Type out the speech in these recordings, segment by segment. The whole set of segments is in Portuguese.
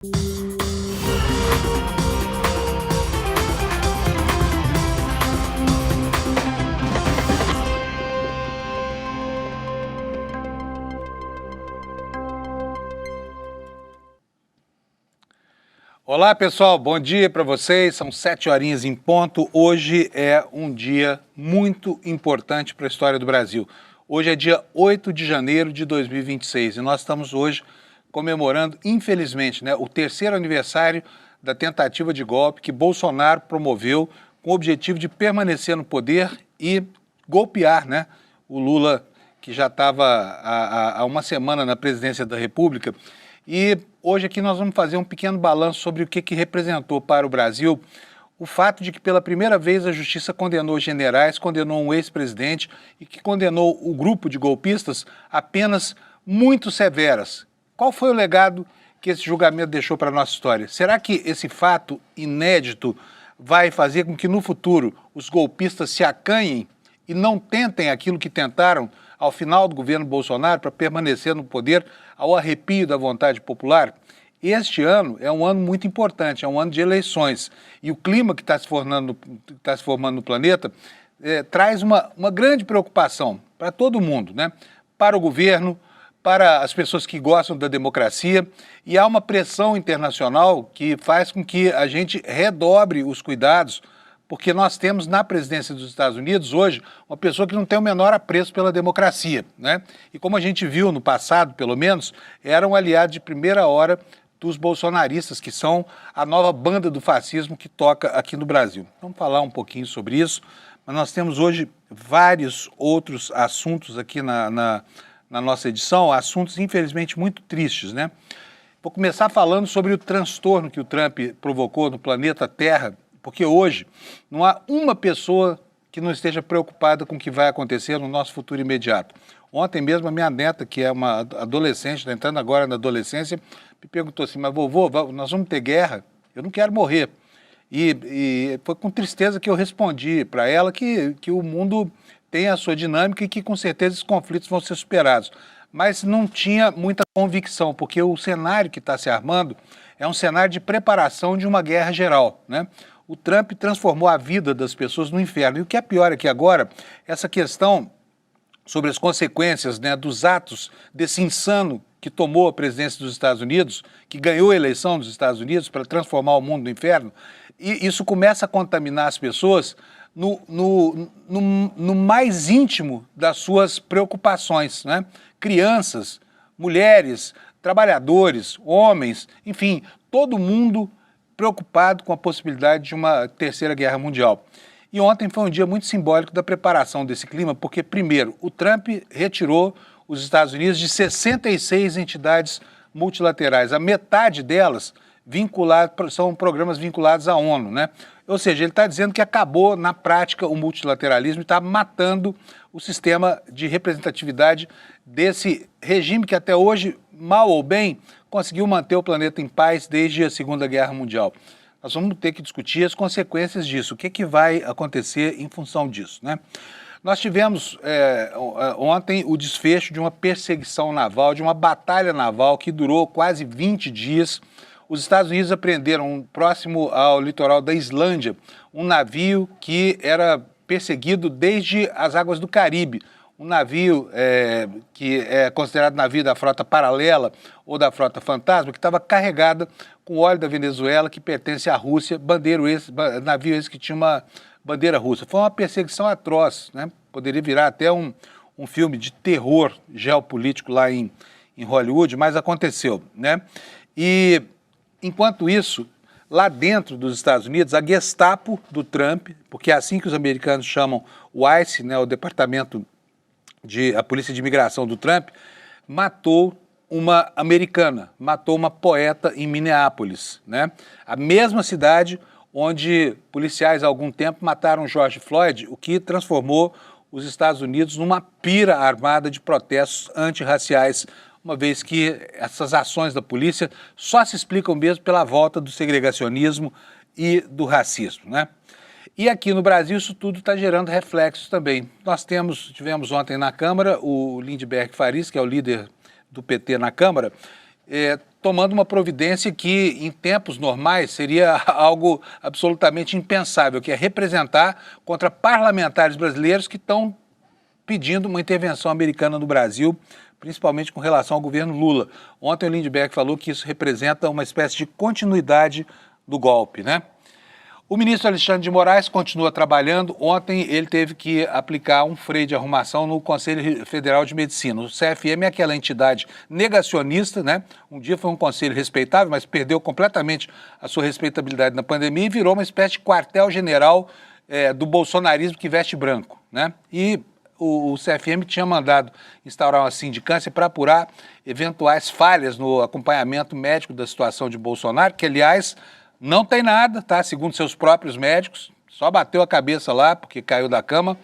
Olá pessoal, bom dia para vocês, são 7h em ponto. Hoje é um dia muito importante para a história do Brasil. Hoje é dia 8 de janeiro de 2026 e nós estamos hoje comemorando, infelizmente, o terceiro aniversário da tentativa de golpe que Bolsonaro promoveu com o objetivo de permanecer no poder e golpear o Lula, que já estava há uma semana na presidência da República. E hoje aqui nós vamos fazer um pequeno balanço sobre o que representou para o Brasil o fato de que pela primeira vez a justiça condenou generais, condenou um ex-presidente e que condenou o grupo de golpistas a penas muito severas. Qual foi o legado que esse julgamento deixou para a nossa história? Será que esse fato inédito vai fazer com que no futuro os golpistas se acanhem e não tentem aquilo que tentaram ao final do governo Bolsonaro para permanecer no poder ao arrepio da vontade popular? Este ano é um ano muito importante, é um ano de eleições e o clima que está se formando no planeta traz uma grande preocupação para todo mundo, para o governo, para as pessoas que gostam da democracia, e há uma pressão internacional que faz com que a gente redobre os cuidados, porque nós temos na presidência dos Estados Unidos hoje uma pessoa que não tem o menor apreço pela democracia, E como a gente viu no passado, pelo menos, era um aliado de primeira hora dos bolsonaristas, que são a nova banda do fascismo que toca aqui no Brasil. Vamos falar um pouquinho sobre isso, mas nós temos hoje vários outros assuntos aqui na nossa edição, assuntos infelizmente muito tristes, Vou começar falando sobre o transtorno que o Trump provocou no planeta Terra, porque hoje não há uma pessoa que não esteja preocupada com o que vai acontecer no nosso futuro imediato. Ontem mesmo a minha neta, que é uma adolescente, está entrando agora na adolescência, me perguntou assim, mas vovô, nós vamos ter guerra? Eu não quero morrer. E foi com tristeza que eu respondi para ela que o mundo tem a sua dinâmica e que com certeza os conflitos vão ser superados. Mas não tinha muita convicção, porque o cenário que está se armando é um cenário de preparação de uma guerra geral, O Trump transformou a vida das pessoas no inferno. E o que é pior é que agora, essa questão sobre as consequências dos atos desse insano que tomou a presidência dos Estados Unidos, que ganhou a eleição dos Estados Unidos para transformar o mundo no inferno, e isso começa a contaminar as pessoas no mais íntimo das suas preocupações, Crianças, mulheres, trabalhadores, homens, enfim, todo mundo preocupado com a possibilidade de uma terceira guerra mundial. E ontem foi um dia muito simbólico da preparação desse clima, porque, primeiro, o Trump retirou os Estados Unidos de 66 entidades multilaterais. A metade delas são programas vinculados à ONU, Ou seja, ele está dizendo que acabou, na prática, o multilateralismo e está matando o sistema de representatividade desse regime que até hoje, mal ou bem, conseguiu manter o planeta em paz desde a Segunda Guerra Mundial. Nós vamos ter que discutir as consequências disso, o que vai acontecer em função disso, Nós tivemos ontem o desfecho de uma perseguição naval, de uma batalha naval que durou quase 20 dias. Os Estados Unidos apreenderam, próximo ao litoral da Islândia, um navio que era perseguido desde as águas do Caribe. Um navio que é considerado navio da frota paralela ou da frota fantasma, que estava carregada com óleo da Venezuela, que pertence à Rússia, navio esse que tinha uma bandeira russa. Foi uma perseguição atroz, Poderia virar até um filme de terror geopolítico lá em Hollywood, mas aconteceu, E, enquanto isso, lá dentro dos Estados Unidos, a Gestapo do Trump, porque é assim que os americanos chamam o ICE, o Departamento a Polícia de Imigração do Trump, matou uma americana, matou uma poeta em Minneapolis, A mesma cidade onde policiais há algum tempo mataram George Floyd, o que transformou os Estados Unidos numa pira armada de protestos antirraciais, uma vez que essas ações da polícia só se explicam mesmo pela volta do segregacionismo e do racismo, E aqui no Brasil isso tudo está gerando reflexos também. Nós tivemos ontem na Câmara o Lindenberg Farias, que é o líder do PT na Câmara, tomando uma providência que, em tempos normais, seria algo absolutamente impensável, que é representar contra parlamentares brasileiros que estão pedindo uma intervenção americana no Brasil, principalmente com relação ao governo Lula. Ontem o Lindbergh falou que isso representa uma espécie de continuidade do golpe, né? O ministro Alexandre de Moraes continua trabalhando. Ontem ele teve que aplicar um freio de arrumação no Conselho Federal de Medicina. O CFM é aquela entidade negacionista, né? Um dia foi um conselho respeitável, mas perdeu completamente a sua respeitabilidade na pandemia e virou uma espécie de quartel-general do bolsonarismo que veste branco, né? E o CFM tinha mandado instaurar uma sindicância para apurar eventuais falhas no acompanhamento médico da situação de Bolsonaro, que, aliás, não tem nada, tá? Segundo seus próprios médicos, só bateu a cabeça lá porque caiu da cama.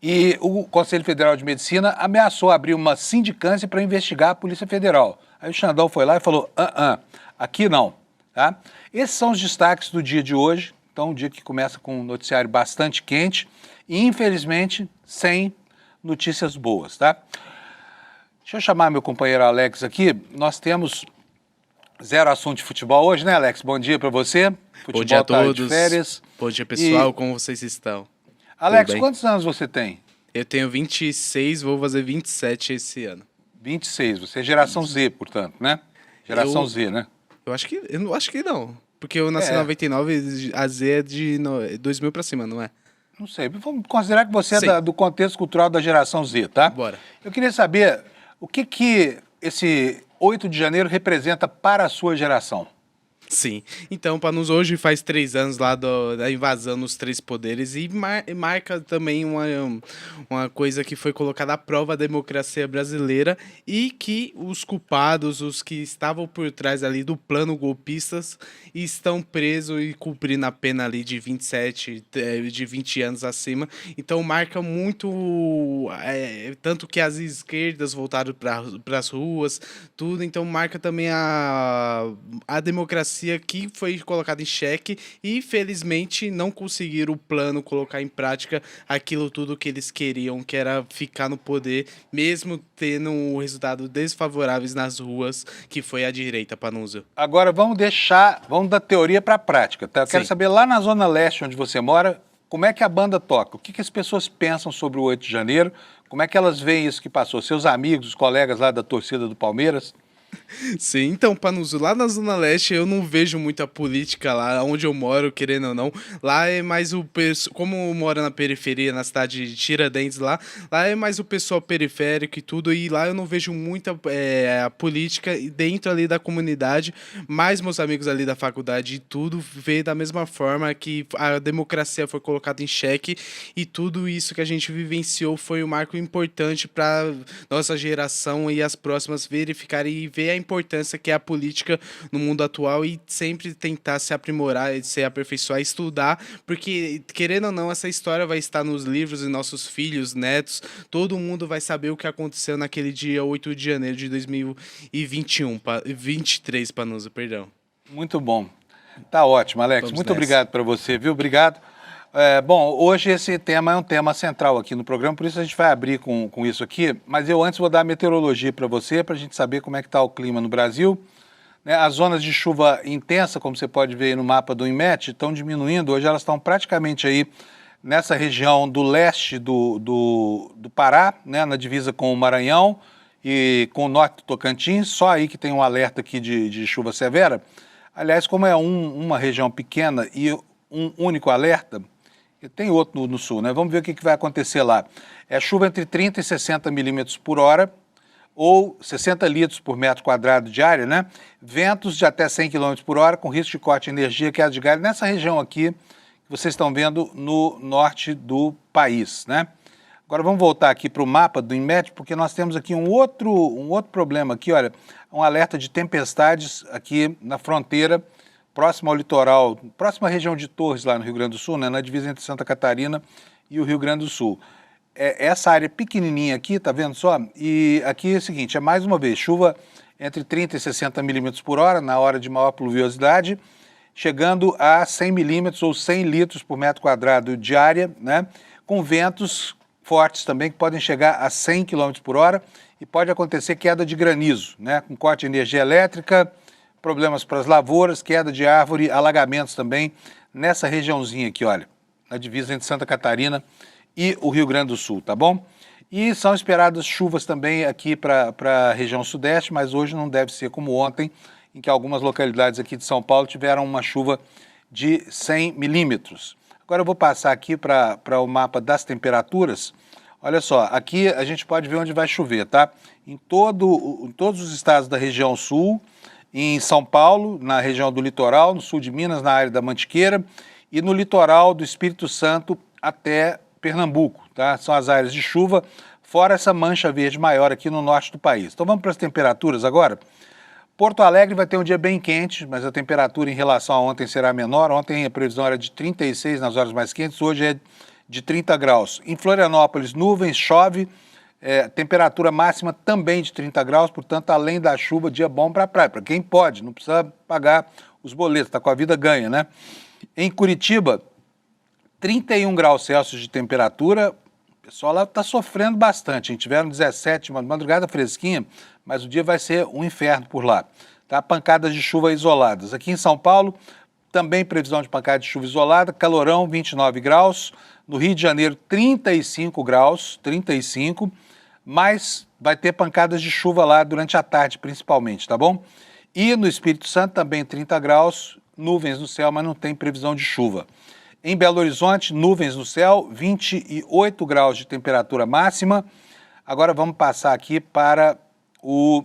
E o Conselho Federal de Medicina ameaçou abrir uma sindicância para investigar a Polícia Federal. Aí o Xandão foi lá e falou, aqui não, tá? Esses são os destaques do dia de hoje. Então, um dia que começa com um noticiário bastante quente e, infelizmente, sem notícias boas, tá? Deixa eu chamar meu companheiro Alex aqui. Nós temos zero assunto de futebol hoje, né, Alex? Bom dia para você. Futebol Bom dia a todos. De férias. Bom dia, pessoal. Como vocês estão? Alex, quantos anos você tem? Eu tenho 26, vou fazer 27 esse ano. 26. Você é geração Z, portanto, né? Geração Z, né? Eu acho que não. Porque eu nasci em 99, a Z é de 2000 para cima, não é? Não sei. Vamos considerar que você é do contexto cultural da geração Z, tá? Bora. Eu queria saber o que esse 8 de janeiro representa para a sua geração. Sim. Então, Panuso, hoje faz 3 anos lá da invasão nos 3 poderes e marca também uma coisa que foi colocada à prova da democracia brasileira e que os culpados, os que estavam por trás ali do plano golpistas, estão presos e cumprindo a pena ali de 20 anos acima. Então, marca muito, tanto que as esquerdas voltaram para as ruas, tudo. Então, marca também a democracia que foi colocado em xeque e, felizmente, não conseguiram o plano colocar em prática aquilo tudo que eles queriam, que era ficar no poder, mesmo tendo resultados desfavoráveis nas ruas, que foi a direita, Panunzio. Agora, vamos da teoria para a prática, tá? Eu quero saber, lá na Zona Leste, onde você mora, como é que a banda toca? O que as pessoas pensam sobre o 8 de janeiro? Como é que elas veem isso que passou? Seus amigos, os colegas lá da torcida do Palmeiras? Sim, então, Panuso, lá na Zona Leste eu não vejo muita política lá, onde eu moro, querendo ou não. Lá é mais como eu moro na periferia, na cidade de Tiradentes, lá é mais o pessoal periférico e tudo, e lá eu não vejo muita política dentro ali da comunidade, mas meus amigos ali da faculdade e tudo vê da mesma forma que a democracia foi colocada em xeque e tudo isso que a gente vivenciou foi um marco importante para nossa geração e as próximas verificarem e ver a importância que é a política no mundo atual e sempre tentar se aprimorar, se aperfeiçoar, estudar, porque, querendo ou não, essa história vai estar nos livros e nossos filhos, netos, todo mundo vai saber o que aconteceu naquele dia 8 de janeiro de 2023, Panuso, perdão. Muito bom. Tá ótimo, Alex. Vamos Muito nessa. obrigado para você, viu? Obrigado. Bom, hoje esse tema é um tema central aqui no programa, por isso a gente vai abrir com isso aqui, mas eu antes vou dar a meteorologia para você, para a gente saber como é que está o clima no Brasil. As zonas de chuva intensa, como você pode ver aí no mapa do INMET, estão diminuindo, hoje elas estão praticamente aí nessa região do leste do Pará, né, na divisa com o Maranhão e com o norte do Tocantins, só aí que tem um alerta aqui de chuva severa. Aliás, como é uma região pequena e um único alerta, tem outro no sul, né? Vamos ver o que vai acontecer lá. É chuva entre 30 e 60 milímetros por hora, ou 60 litros por metro quadrado de área, né? Ventos de até 100 km por hora, com risco de corte de energia, queda de galho, nessa região aqui, que vocês estão vendo no norte do país, né? Agora vamos voltar aqui para o mapa do INMET, porque nós temos aqui um outro problema aqui, olha, um alerta de tempestades aqui na fronteira, próximo ao litoral, próxima região de Torres, lá no Rio Grande do Sul, né, na divisa entre Santa Catarina e o Rio Grande do Sul. Essa área pequenininha aqui, tá vendo só? E aqui é o seguinte, mais uma vez, chuva entre 30 e 60 milímetros por hora, na hora de maior pluviosidade, chegando a 100 milímetros ou 100 litros por metro quadrado de área, né, com ventos fortes também, que podem chegar a 100 km por hora e pode acontecer queda de granizo, né? Com corte de energia elétrica, problemas para as lavouras, queda de árvore, alagamentos também nessa regiãozinha aqui, olha, na divisa entre Santa Catarina e o Rio Grande do Sul, tá bom? E são esperadas chuvas também aqui para a região sudeste, mas hoje não deve ser como ontem, em que algumas localidades aqui de São Paulo tiveram uma chuva de 100 milímetros. Agora eu vou passar aqui para o mapa das temperaturas. Olha só, aqui a gente pode ver onde vai chover, tá? Em todos os estados da região sul, em São Paulo, na região do litoral, no sul de Minas, na área da Mantiqueira, e no litoral do Espírito Santo até Pernambuco, tá? São as áreas de chuva, fora essa mancha verde maior aqui no norte do país. Então vamos para as temperaturas agora. Porto Alegre vai ter um dia bem quente, mas a temperatura em relação a ontem será menor. Ontem a previsão era de 36 nas horas mais quentes, hoje é de 30 graus. Em Florianópolis, nuvens, chove, temperatura máxima também de 30 graus, portanto, além da chuva, dia bom para a praia. Para quem pode, não precisa pagar os boletos, está com a vida ganha, né? Em Curitiba, 31 graus Celsius de temperatura. O pessoal lá está sofrendo bastante, hein? Tiveram 17, uma madrugada fresquinha, mas o dia vai ser um inferno por lá. Tá? Pancadas de chuva isoladas. Aqui em São Paulo, também previsão de pancada de chuva isolada, calorão, 29 graus. No Rio de Janeiro, 35 graus, 35, mas vai ter pancadas de chuva lá durante a tarde, principalmente, tá bom? E no Espírito Santo, também 30 graus, nuvens no céu, mas não tem previsão de chuva. Em Belo Horizonte, nuvens no céu, 28 graus de temperatura máxima. Agora vamos passar aqui para o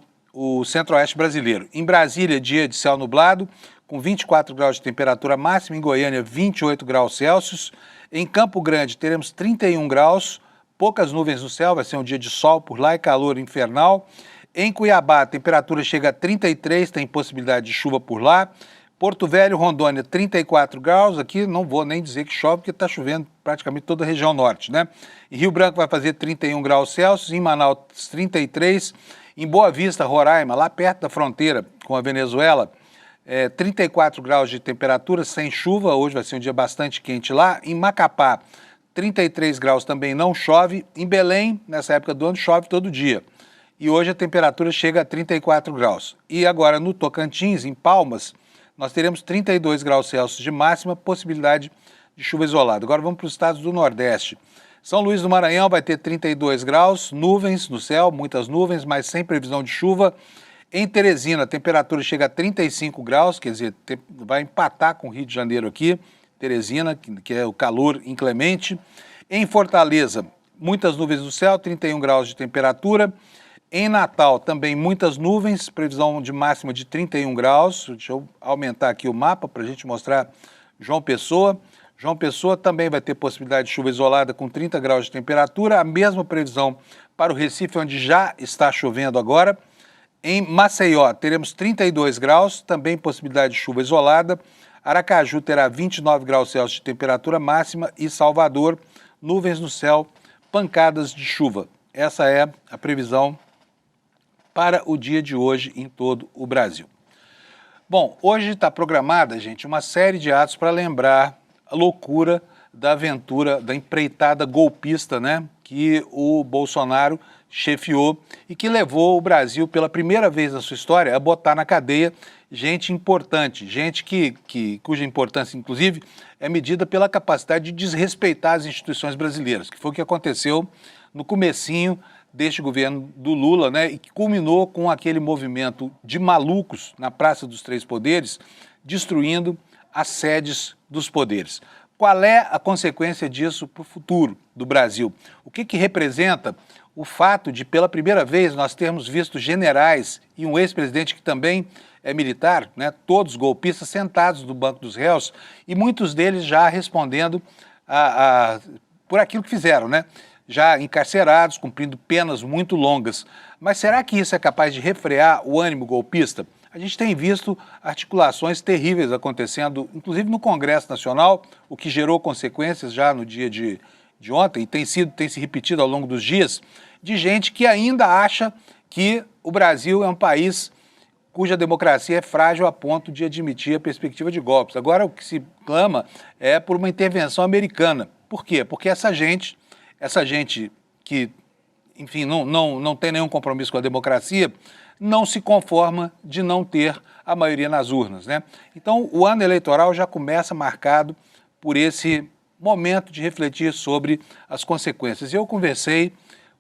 centro-oeste brasileiro. Em Brasília, dia de céu nublado, com 24 graus de temperatura máxima. Em Goiânia, 28 graus Celsius. Em Campo Grande, teremos 31 graus, poucas nuvens no céu, vai ser um dia de sol por lá e calor infernal. Em Cuiabá, a temperatura chega a 33, tem possibilidade de chuva por lá. Porto Velho, Rondônia, 34 graus. Aqui não vou nem dizer que chove, porque está chovendo praticamente toda a região norte, né? Em Rio Branco vai fazer 31 graus Celsius, em Manaus, 33. Em Boa Vista, Roraima, lá perto da fronteira com a Venezuela, 34 graus de temperatura, sem chuva. Hoje vai ser um dia bastante quente lá. Em Macapá, 33 graus também, não chove. Em Belém, nessa época do ano, chove todo dia. E hoje a temperatura chega a 34 graus. E agora no Tocantins, em Palmas, nós teremos 32 graus Celsius de máxima, possibilidade de chuva isolada. Agora vamos para os estados do Nordeste. São Luís do Maranhão vai ter 32 graus, nuvens no céu, muitas nuvens, mas sem previsão de chuva. Em Teresina, a temperatura chega a 35 graus, quer dizer, vai empatar com o Rio de Janeiro aqui, Teresina, que é o calor inclemente. Em Fortaleza, muitas nuvens no céu, 31 graus de temperatura. Em Natal, também muitas nuvens, previsão de máxima de 31 graus. Deixa eu aumentar aqui o mapa para a gente mostrar João Pessoa. João Pessoa também vai ter possibilidade de chuva isolada com 30 graus de temperatura. A mesma previsão para o Recife, onde já está chovendo agora. Em Maceió, teremos 32 graus, também possibilidade de chuva isolada. Aracaju terá 29 graus Celsius de temperatura máxima e Salvador, nuvens no céu, pancadas de chuva. Essa é a previsão para o dia de hoje em todo o Brasil. Bom, hoje está programada, gente, uma série de atos para lembrar a loucura da aventura, da empreitada golpista, né, que o Bolsonaro chefiou e que levou o Brasil, pela primeira vez na sua história, a botar na cadeia gente importante, gente cuja importância, inclusive, é medida pela capacidade de desrespeitar as instituições brasileiras, que foi o que aconteceu no comecinho deste governo do Lula, né, e que culminou com aquele movimento de malucos na Praça dos Três Poderes, destruindo as sedes dos poderes. Qual é a consequência disso para o futuro do Brasil? O que representa o fato de, pela primeira vez, nós termos visto generais e um ex-presidente que também é militar, né, todos golpistas, sentados no banco dos réus, e muitos deles já respondendo por aquilo que fizeram, né? Já encarcerados, cumprindo penas muito longas. Mas será que isso é capaz de refrear o ânimo golpista? A gente tem visto articulações terríveis acontecendo, inclusive no Congresso Nacional, o que gerou consequências já no dia de ontem, e tem se repetido ao longo dos dias, de gente que ainda acha que o Brasil é um país cuja democracia é frágil a ponto de admitir a perspectiva de golpes. Agora, o que se clama é por uma intervenção americana. Por quê? Porque essa gente que enfim, não tem nenhum compromisso com a democracia, não se conforma de não ter a maioria nas urnas, né? Então, o ano eleitoral já começa marcado por esse momento de refletir sobre as consequências. Eu conversei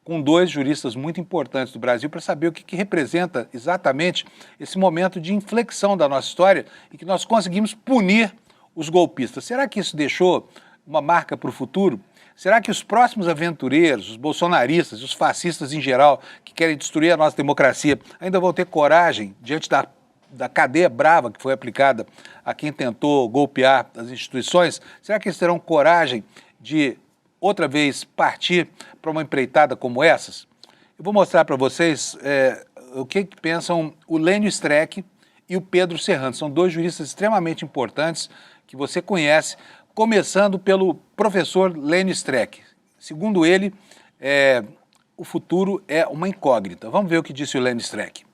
com dois juristas muito importantes do Brasil para saber o que representa exatamente esse momento de inflexão da nossa história e que nós conseguimos punir os golpistas. Será que isso deixou uma marca para o futuro? Será que os próximos aventureiros, os bolsonaristas, os fascistas em geral, que querem destruir a nossa democracia, ainda vão ter coragem, diante da cadeia brava que foi aplicada a quem tentou golpear as instituições? Será que eles terão coragem de, outra vez, partir para uma empreitada como essas? Eu vou mostrar para vocês o que pensam o Lênio Streck e o Pedro Serrano. São dois juristas extremamente importantes que você conhece, começando pelo professor Lênio Streck. Segundo ele, o futuro é uma incógnita. Vamos ver o que disse o Lênio Streck.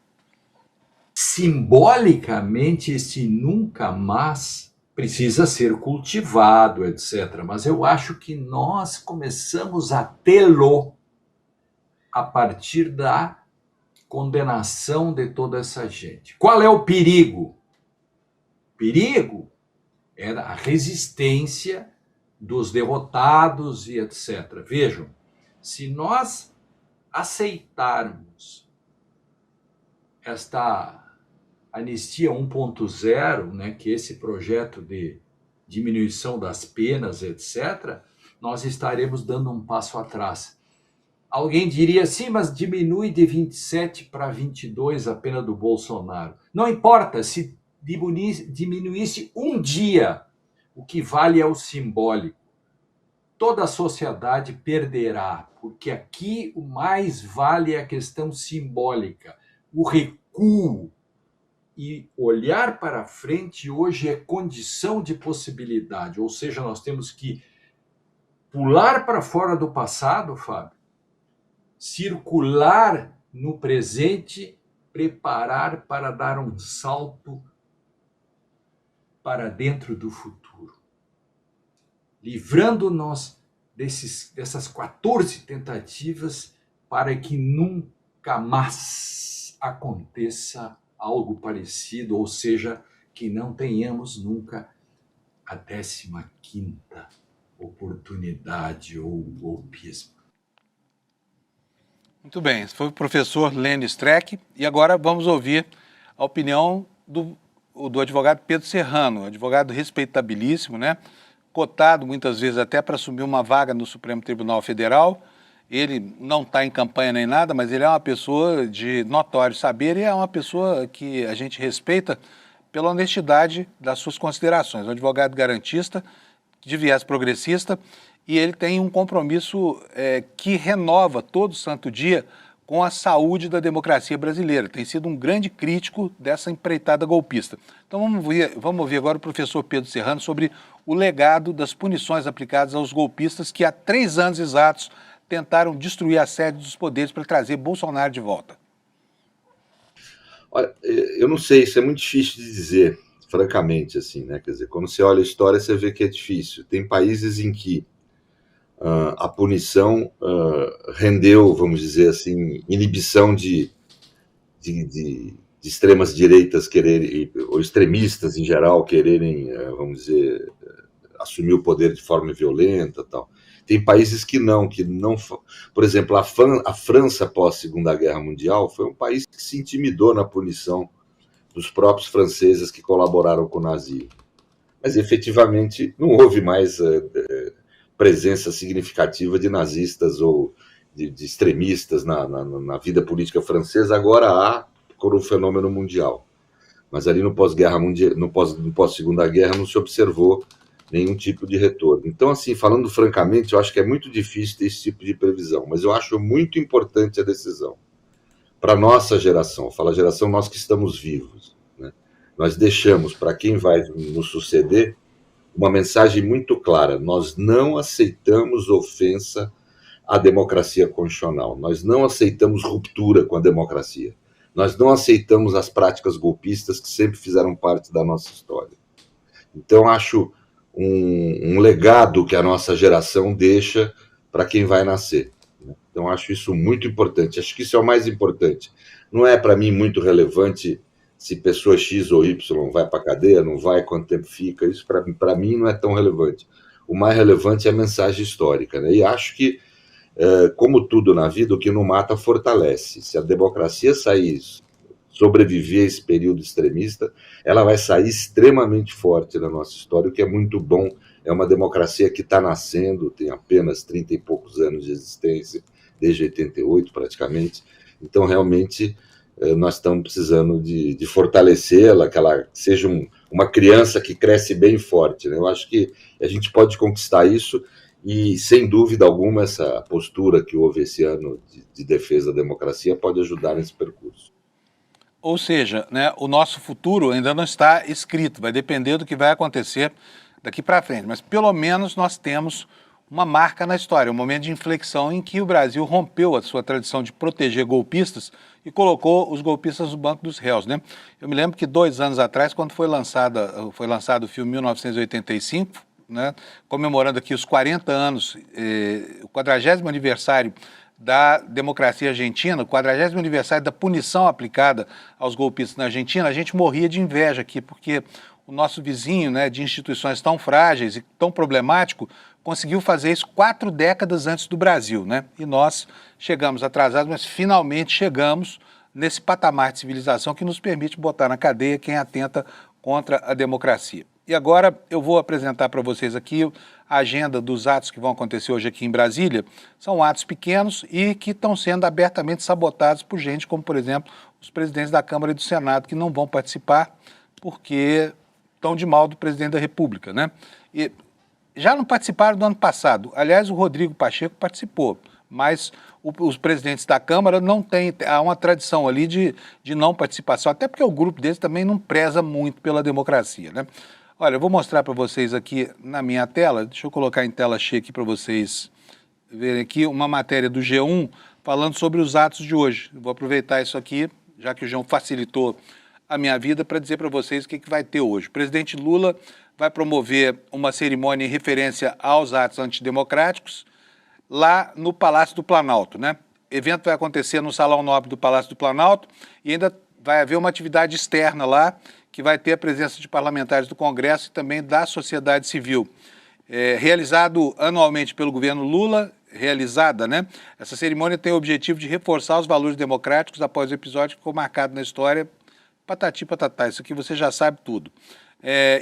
Simbolicamente, esse nunca mais precisa ser cultivado, etc. Mas eu acho que nós começamos a tê-lo a partir da condenação de toda essa gente. Qual é o perigo? O perigo era a resistência dos derrotados e etc. Vejam, se nós aceitarmos esta anistia 1.0, né, que é esse projeto de diminuição das penas, etc., nós estaremos dando um passo atrás. Alguém diria, sim, mas diminui de 27 para 22 a pena do Bolsonaro. Não importa, se diminuísse um dia, o que vale é o simbólico. Toda a sociedade perderá, porque aqui o mais vale é a questão simbólica, o recuo. E olhar para frente hoje é condição de possibilidade, ou seja, nós temos que pular para fora do passado, Fábio, circular no presente, preparar para dar um salto para dentro do futuro, livrando-nos dessas 14 tentativas para que nunca mais aconteça algo parecido, ou seja, que não tenhamos nunca a 15ª oportunidade ou golpismo. Muito bem, esse foi o professor Lênio Streck e agora vamos ouvir a opinião do advogado Pedro Serrano, advogado respeitabilíssimo, né? Cotado muitas vezes até para assumir uma vaga no Supremo Tribunal Federal. Ele não está em campanha nem nada, mas ele é uma pessoa de notório saber e é uma pessoa que a gente respeita pela honestidade das suas considerações. Um advogado garantista, de viés progressista, e ele tem um compromisso que renova todo santo dia com a saúde da democracia brasileira. Tem sido um grande crítico dessa empreitada golpista. Então vamos ouvir agora o professor Pedro Serrano sobre o legado das punições aplicadas aos golpistas que há 3 anos exatos tentaram destruir a sede dos poderes para trazer Bolsonaro de volta. Olha, eu não sei, isso é muito difícil de dizer, francamente, assim, né? Quer dizer, quando você olha a história, você vê que é difícil. Tem países em que a punição rendeu, vamos dizer assim, inibição de extremas direitas quererem, ou extremistas em geral quererem, vamos dizer, assumir o poder de forma violenta, tal. Tem países que não, por exemplo, a França após a Segunda Guerra Mundial foi um país que se intimidou na punição dos próprios franceses que colaboraram com o nazismo. Mas efetivamente não houve mais presença significativa de nazistas ou de extremistas na vida política francesa. Agora há por um fenômeno mundial. Mas ali no pós-guerra mundial, no pós-segunda guerra, não se observou nenhum tipo de retorno. Então, assim, falando francamente, eu acho que é muito difícil ter esse tipo de previsão, mas eu acho muito importante a decisão. Para a nossa geração, fala a geração nós que estamos vivos, né? Nós deixamos para quem vai nos suceder uma mensagem muito clara: nós não aceitamos ofensa à democracia constitucional, nós não aceitamos ruptura com a democracia, nós não aceitamos as práticas golpistas que sempre fizeram parte da nossa história. Então, acho um legado que a nossa geração deixa para quem vai nascer. Então, acho isso muito importante. Acho que isso é o mais importante. Não é, para mim, muito relevante se pessoa X ou Y vai para a cadeia, não vai, quanto tempo fica. Isso, para mim, não é tão relevante. O mais relevante é a mensagem histórica, né? E acho que, como tudo na vida, o que não mata fortalece. Se a democracia sair, sobreviver a esse período extremista, ela vai sair extremamente forte na nossa história, o que é muito bom. É uma democracia que está nascendo, tem apenas 30 e poucos anos de existência, desde 88 praticamente. Então, realmente, nós estamos precisando de fortalecê-la, que ela seja uma criança que cresce bem forte, né? Eu acho que a gente pode conquistar isso e, sem dúvida alguma, essa postura que houve esse ano de defesa da democracia pode ajudar nesse percurso. Ou seja, né, o nosso futuro ainda não está escrito, vai depender do que vai acontecer daqui para frente, mas pelo menos nós temos uma marca na história, um momento de inflexão em que o Brasil rompeu a sua tradição de proteger golpistas e colocou os golpistas no banco dos réus, né? Eu me lembro que 2 anos atrás, quando foi lançado o filme 1985, né, comemorando aqui os 40 anos, o 40º aniversário da democracia argentina, o 40º aniversário da punição aplicada aos golpistas na Argentina, a gente morria de inveja aqui, porque o nosso vizinho, né, de instituições tão frágeis e tão problemático, conseguiu fazer isso 4 décadas antes do Brasil, né? E nós chegamos atrasados, mas finalmente chegamos nesse patamar de civilização que nos permite botar na cadeia quem atenta contra a democracia. E agora eu vou apresentar para vocês aqui a agenda dos atos que vão acontecer hoje aqui em Brasília. São atos pequenos e que estão sendo abertamente sabotados por gente como, por exemplo, os presidentes da Câmara e do Senado, que não vão participar porque estão de mal do presidente da República, né? E já não participaram do ano passado. Aliás, o Rodrigo Pacheco participou, mas os presidentes da Câmara não têm, há uma tradição ali de não participação, até porque o grupo deles também não preza muito pela democracia, né? Olha, eu vou mostrar para vocês aqui na minha tela, deixa eu colocar em tela cheia aqui para vocês verem aqui uma matéria do G1 falando sobre os atos de hoje. Eu vou aproveitar isso aqui, já que o G1 facilitou a minha vida, para dizer para vocês o que vai ter hoje. O presidente Lula vai promover uma cerimônia em referência aos atos antidemocráticos lá no Palácio do Planalto, né? O evento vai acontecer no Salão Nobre do Palácio do Planalto e ainda vai haver uma atividade externa lá, que vai ter a presença de parlamentares do Congresso e também da sociedade civil. Realizado anualmente pelo governo Lula, né? Essa cerimônia tem o objetivo de reforçar os valores democráticos após o episódio que ficou marcado na história. Patati patatá, isso aqui você já sabe tudo.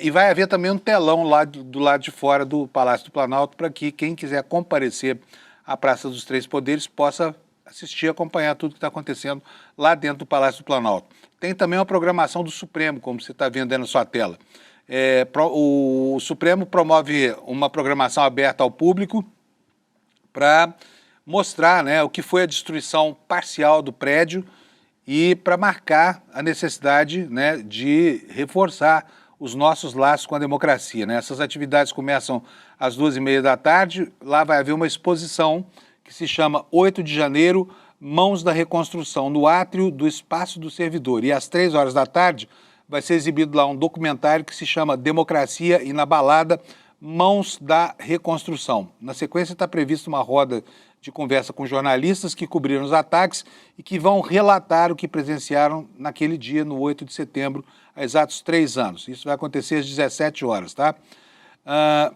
E vai haver também um telão lá do lado de fora do Palácio do Planalto para que quem quiser comparecer à Praça dos Três Poderes possa assistir e acompanhar tudo que está acontecendo lá dentro do Palácio do Planalto. Tem também uma programação do Supremo, como você está vendo aí na sua tela. O Supremo promove uma programação aberta ao público para mostrar, né, o que foi a destruição parcial do prédio e para marcar a necessidade, né, de reforçar os nossos laços com a democracia, né? Essas atividades começam às 2h30 da tarde. Lá vai haver uma exposição que se chama 8 de Janeiro, Mãos da Reconstrução, no átrio do Espaço do Servidor. E às 3 horas da tarde vai ser exibido lá um documentário que se chama Democracia Inabalada, Mãos da Reconstrução. Na sequência está prevista uma roda de conversa com jornalistas que cobriram os ataques e que vão relatar o que presenciaram naquele dia, no 8 de setembro, há exatos 3 anos. Isso vai acontecer às 17 horas, tá?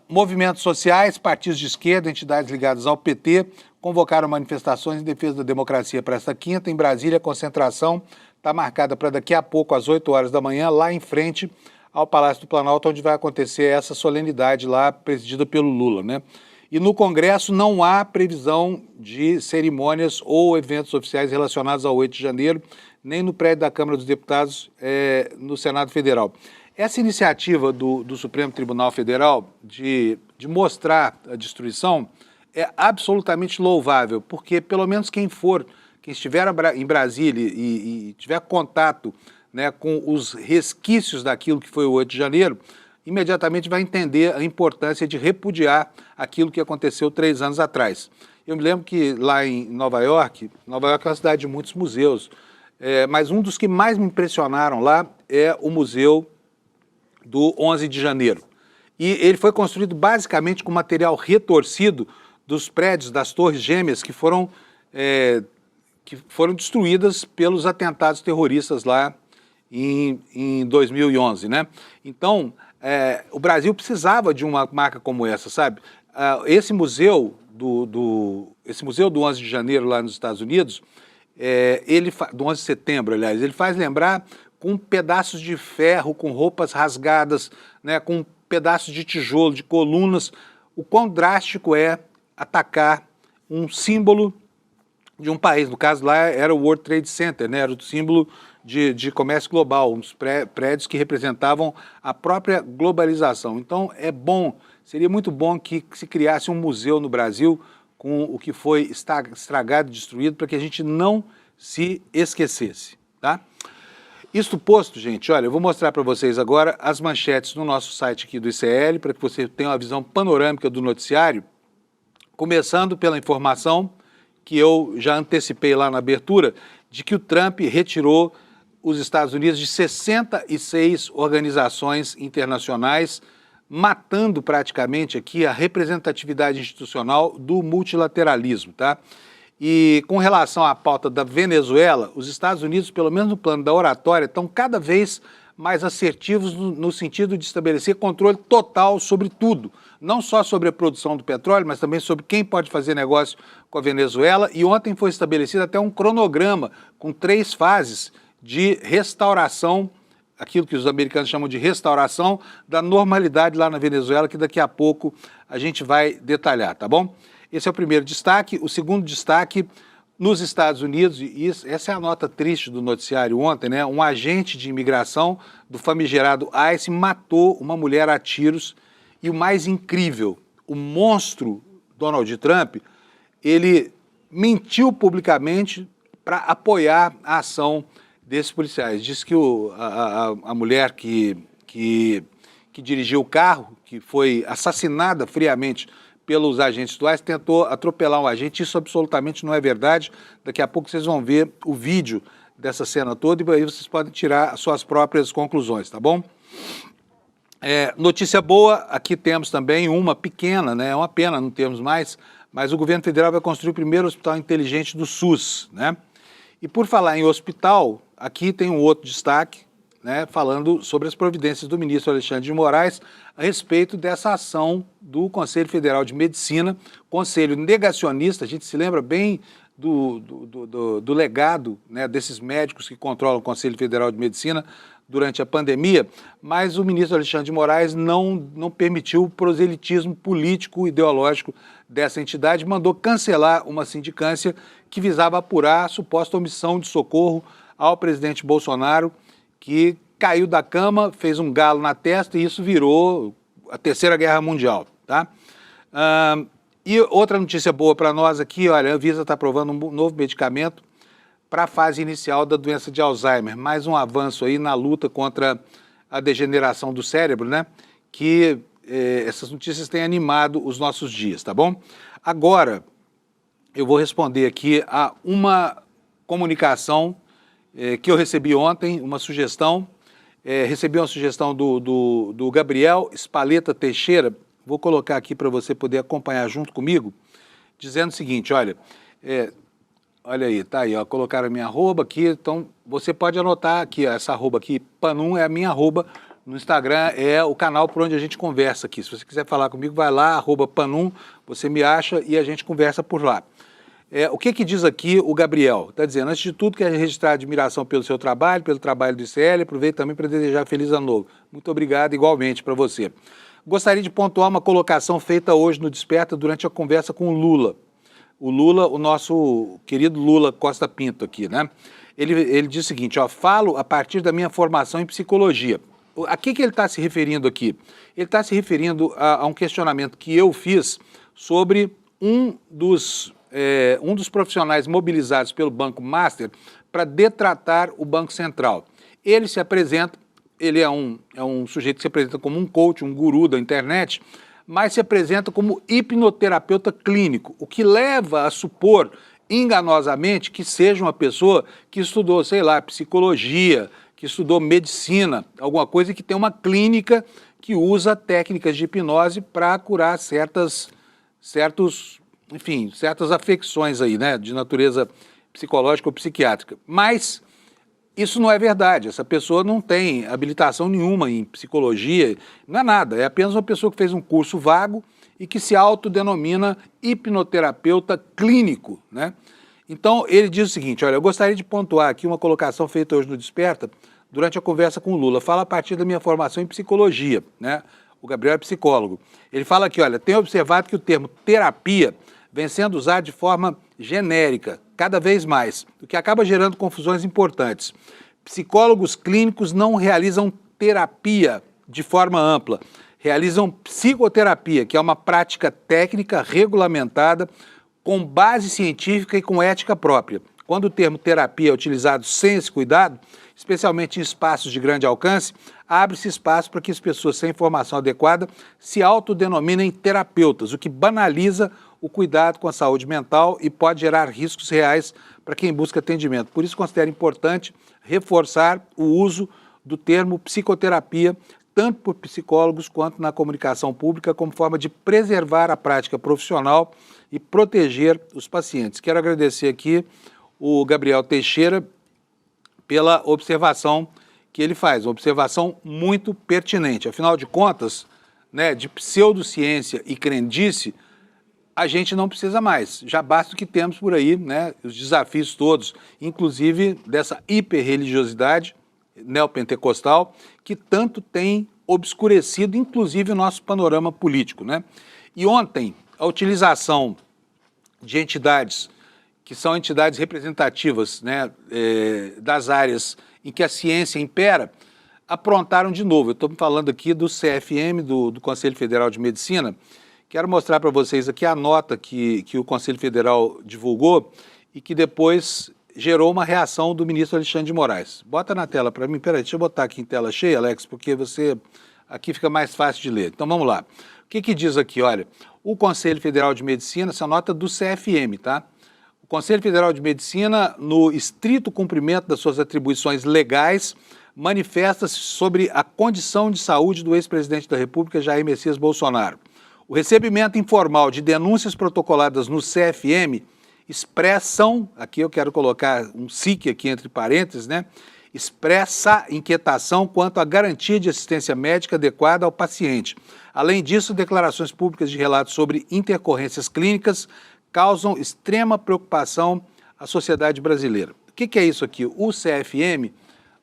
Movimentos sociais, partidos de esquerda, entidades ligadas ao PT, convocaram manifestações em defesa da democracia para esta quinta. Em Brasília, a concentração está marcada para daqui a pouco, às 8 horas da manhã, lá em frente ao Palácio do Planalto, onde vai acontecer essa solenidade lá, presidida pelo Lula, né? E no Congresso não há previsão de cerimônias ou eventos oficiais relacionados ao 8 de janeiro, nem no prédio da Câmara dos Deputados, no Senado Federal. Essa iniciativa do Supremo Tribunal Federal de mostrar a destruição é absolutamente louvável, porque pelo menos quem estiver em Brasília e tiver contato, né, com os resquícios daquilo que foi o 8 de janeiro, imediatamente vai entender a importância de repudiar aquilo que aconteceu 3 anos atrás. Eu me lembro que lá em Nova York é uma cidade de muitos museus, mas um dos que mais me impressionaram lá é o Museu do 11 de janeiro. E ele foi construído basicamente com material retorcido dos prédios das Torres Gêmeas que foram que foram destruídas pelos atentados terroristas lá em 2011, né? Então, o Brasil precisava de uma marca como essa, sabe? Esse museu do 11 de janeiro lá nos Estados Unidos, do 11 de setembro, aliás, ele faz lembrar com pedaços de ferro, com roupas rasgadas, né, com pedaços de tijolo, de colunas, o quão drástico é atacar um símbolo de um país. No caso lá era o World Trade Center, né, era o símbolo de comércio global, uns prédios que representavam a própria globalização. Então seria muito bom que se criasse um museu no Brasil com o que foi estragado e destruído para que a gente não se esquecesse, tá? Isto posto, gente, olha, eu vou mostrar para vocês agora as manchetes no nosso site aqui do ICL, para que você tenha uma visão panorâmica do noticiário, começando pela informação que eu já antecipei lá na abertura, de que o Trump retirou os Estados Unidos de 66 organizações internacionais, matando praticamente aqui a representatividade institucional do multilateralismo, tá? E com relação à pauta da Venezuela, os Estados Unidos, pelo menos no plano da oratória, estão cada vez mais assertivos no sentido de estabelecer controle total sobre tudo, não só sobre a produção do petróleo, mas também sobre quem pode fazer negócio com a Venezuela. E ontem foi estabelecido até um cronograma com 3 fases de restauração, aquilo que os americanos chamam de restauração da normalidade lá na Venezuela, que daqui a pouco a gente vai detalhar, tá bom? Esse é o primeiro destaque. O segundo destaque, nos Estados Unidos, e essa é a nota triste do noticiário ontem, né? Um agente de imigração do famigerado ICE matou uma mulher a tiros. E o mais incrível, o monstro Donald Trump, ele mentiu publicamente para apoiar a ação desses policiais. Diz que a mulher que dirigiu o carro, que foi assassinada friamente pelos agentes do ICE, tentou atropelar um agente. Isso absolutamente não é verdade. Daqui a pouco vocês vão ver o vídeo dessa cena toda e aí vocês podem tirar as suas próprias conclusões, tá bom? Notícia boa, aqui temos também uma pequena, né? É uma pena, não temos mais, mas o governo federal vai construir o primeiro hospital inteligente do SUS, né? E por falar em hospital, aqui tem um outro destaque, né, falando sobre as providências do ministro Alexandre de Moraes a respeito dessa ação do Conselho Federal de Medicina, conselho negacionista. A gente se lembra bem do legado, né, desses médicos que controlam o Conselho Federal de Medicina durante a pandemia, mas o ministro Alexandre de Moraes não permitiu o proselitismo político e ideológico dessa entidade, mandou cancelar uma sindicância que visava apurar a suposta omissão de socorro ao presidente Bolsonaro, que caiu da cama, fez um galo na testa e isso virou a Terceira Guerra Mundial, tá? E outra notícia boa para nós aqui, olha, a Anvisa está aprovando um novo medicamento para a fase inicial da doença de Alzheimer. Mais um avanço aí na luta contra a degeneração do cérebro, né? Que essas notícias têm animado os nossos dias, tá bom? Agora, eu vou responder aqui a uma comunicação que eu recebi ontem, uma sugestão. Recebi uma sugestão do Gabriel Spaleta Teixeira, vou colocar aqui para você poder acompanhar junto comigo, dizendo o seguinte, olha, olha aí, tá aí, ó, colocaram a minha arroba aqui, então você pode anotar aqui, ó, essa arroba aqui, Panum é a minha arroba, no Instagram é o canal por onde a gente conversa aqui. Se você quiser falar comigo, vai lá, @Panum, você me acha e a gente conversa por lá. O que diz aqui o Gabriel? Está dizendo, antes de tudo, quero registrar admiração pelo seu trabalho, pelo trabalho do ICL, aproveito também para desejar feliz ano novo. Muito obrigado, igualmente, para você. Gostaria de pontuar uma colocação feita hoje no Desperta durante a conversa com o Lula. O Lula, o nosso querido Lula Costa Pinto aqui, né? Ele diz o seguinte, ó, falo a partir da minha formação em psicologia. A que ele está se referindo aqui? Ele está se referindo a um questionamento que eu fiz sobre um dos profissionais mobilizados pelo Banco Master para detratar o Banco Central. Ele se apresenta, ele é um sujeito que se apresenta como um coach, um guru da internet, mas se apresenta como hipnoterapeuta clínico, o que leva a supor, enganosamente, que seja uma pessoa que estudou, sei lá, psicologia, que estudou medicina, alguma coisa que tem uma clínica que usa técnicas de hipnose para curar certos enfim, certas afecções aí, né, de natureza psicológica ou psiquiátrica. Mas isso não é verdade. Essa pessoa não tem habilitação nenhuma em psicologia, não é nada. É apenas uma pessoa que fez um curso vago e que se autodenomina hipnoterapeuta clínico, né? Então, ele diz o seguinte, olha, eu gostaria de pontuar aqui uma colocação feita hoje no Desperta, durante a conversa com o Lula. Fala a partir da minha formação em psicologia, né? O Gabriel é psicólogo. Ele fala aqui, olha, tenho observado que o termo terapia vem sendo usado de forma genérica, cada vez mais, o que acaba gerando confusões importantes. Psicólogos clínicos não realizam terapia de forma ampla, realizam psicoterapia, que é uma prática técnica regulamentada com base científica e com ética própria. Quando o termo terapia é utilizado sem esse cuidado, especialmente em espaços de grande alcance, abre-se espaço para que as pessoas sem formação adequada se autodenominem terapeutas, o que banaliza o cuidado com a saúde mental e pode gerar riscos reais para quem busca atendimento. Por isso, considero importante reforçar o uso do termo psicoterapia, tanto por psicólogos quanto na comunicação pública, como forma de preservar a prática profissional e proteger os pacientes. Quero agradecer aqui o Gabriel Teixeira pela observação que ele faz, uma observação muito pertinente. Afinal de contas, né, de pseudociência e crendice, a gente não precisa mais. Já basta o que temos por aí, né, os desafios todos, inclusive dessa hiperreligiosidade neopentecostal, que tanto tem obscurecido, inclusive, o nosso panorama político, né? E ontem, a utilização de entidades que são entidades representativas, né, das áreas em que a ciência impera, aprontaram de novo. Eu estou falando aqui do CFM, do Conselho Federal de Medicina. Quero mostrar para vocês aqui a nota que o Conselho Federal divulgou e que depois gerou uma reação do ministro Alexandre de Moraes. Bota na tela para mim. Peraí, deixa eu botar aqui em tela cheia, Alex, porque aqui fica mais fácil de ler. Então vamos lá. O que diz aqui? Olha, o Conselho Federal de Medicina, essa nota do CFM, tá? O Conselho Federal de Medicina, no estrito cumprimento das suas atribuições legais, manifesta-se sobre a condição de saúde do ex-presidente da República, Jair Messias Bolsonaro. O recebimento informal de denúncias protocoladas no CFM expressam, aqui eu quero colocar um SIC aqui entre parênteses, né? Expressa inquietação quanto à garantia de assistência médica adequada ao paciente. Além disso, declarações públicas de relatos sobre intercorrências clínicas causam extrema preocupação à sociedade brasileira. O que é isso aqui? O CFM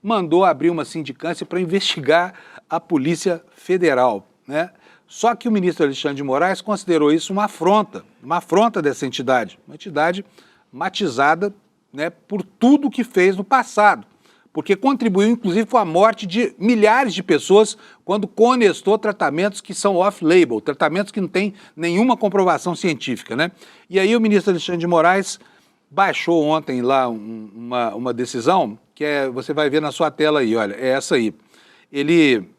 mandou abrir uma sindicância para investigar a Polícia Federal, né? Só que o ministro Alexandre de Moraes considerou isso uma afronta dessa entidade, uma entidade matizada, né, por tudo que fez no passado, porque contribuiu inclusive com a morte de milhares de pessoas quando conestou tratamentos que são off-label, tratamentos que não têm nenhuma comprovação científica, né? E aí o ministro Alexandre de Moraes baixou ontem lá uma decisão, que você vai ver na sua tela aí, olha, é essa aí. Ele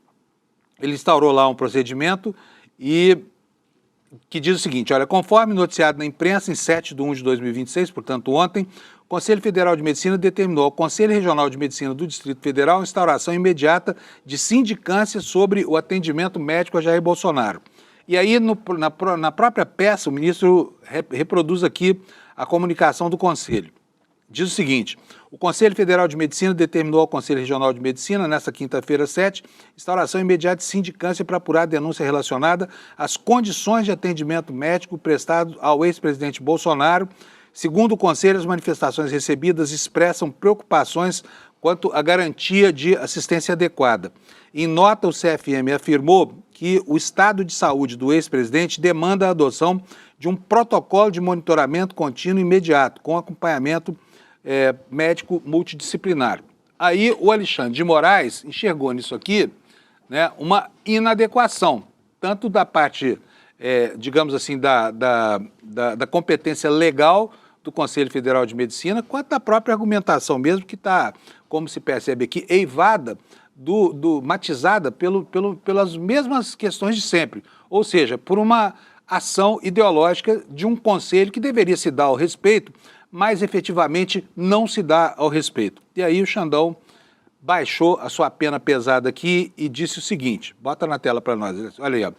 instaurou lá um procedimento e que diz o seguinte, olha, conforme noticiado na imprensa em 7/1/2026, portanto ontem, o Conselho Federal de Medicina determinou ao Conselho Regional de Medicina do Distrito Federal a instauração imediata de sindicância sobre o atendimento médico a Jair Bolsonaro. E aí, na própria peça, o ministro reproduz aqui a comunicação do Conselho. Diz o seguinte, o Conselho Federal de Medicina determinou ao Conselho Regional de Medicina, nesta quinta-feira 7, instauração imediata de sindicância para apurar a denúncia relacionada às condições de atendimento médico prestado ao ex-presidente Bolsonaro. Segundo o Conselho, as manifestações recebidas expressam preocupações quanto à garantia de assistência adequada. Em nota, o CFM afirmou que o estado de saúde do ex-presidente demanda a adoção de um protocolo de monitoramento contínuo imediato, com acompanhamento médico multidisciplinar. Aí o Alexandre de Moraes enxergou nisso aqui, né, uma inadequação, tanto da parte, digamos assim, da competência legal do Conselho Federal de Medicina, quanto da própria argumentação mesmo, que está, como se percebe aqui, eivada, matizada pelas mesmas questões de sempre, ou seja, por uma ação ideológica de um conselho que deveria se dar ao respeito, mas efetivamente não se dá ao respeito. E aí o Xandão baixou a sua pena pesada aqui e disse o seguinte, bota na tela para nós, olha aí, ó.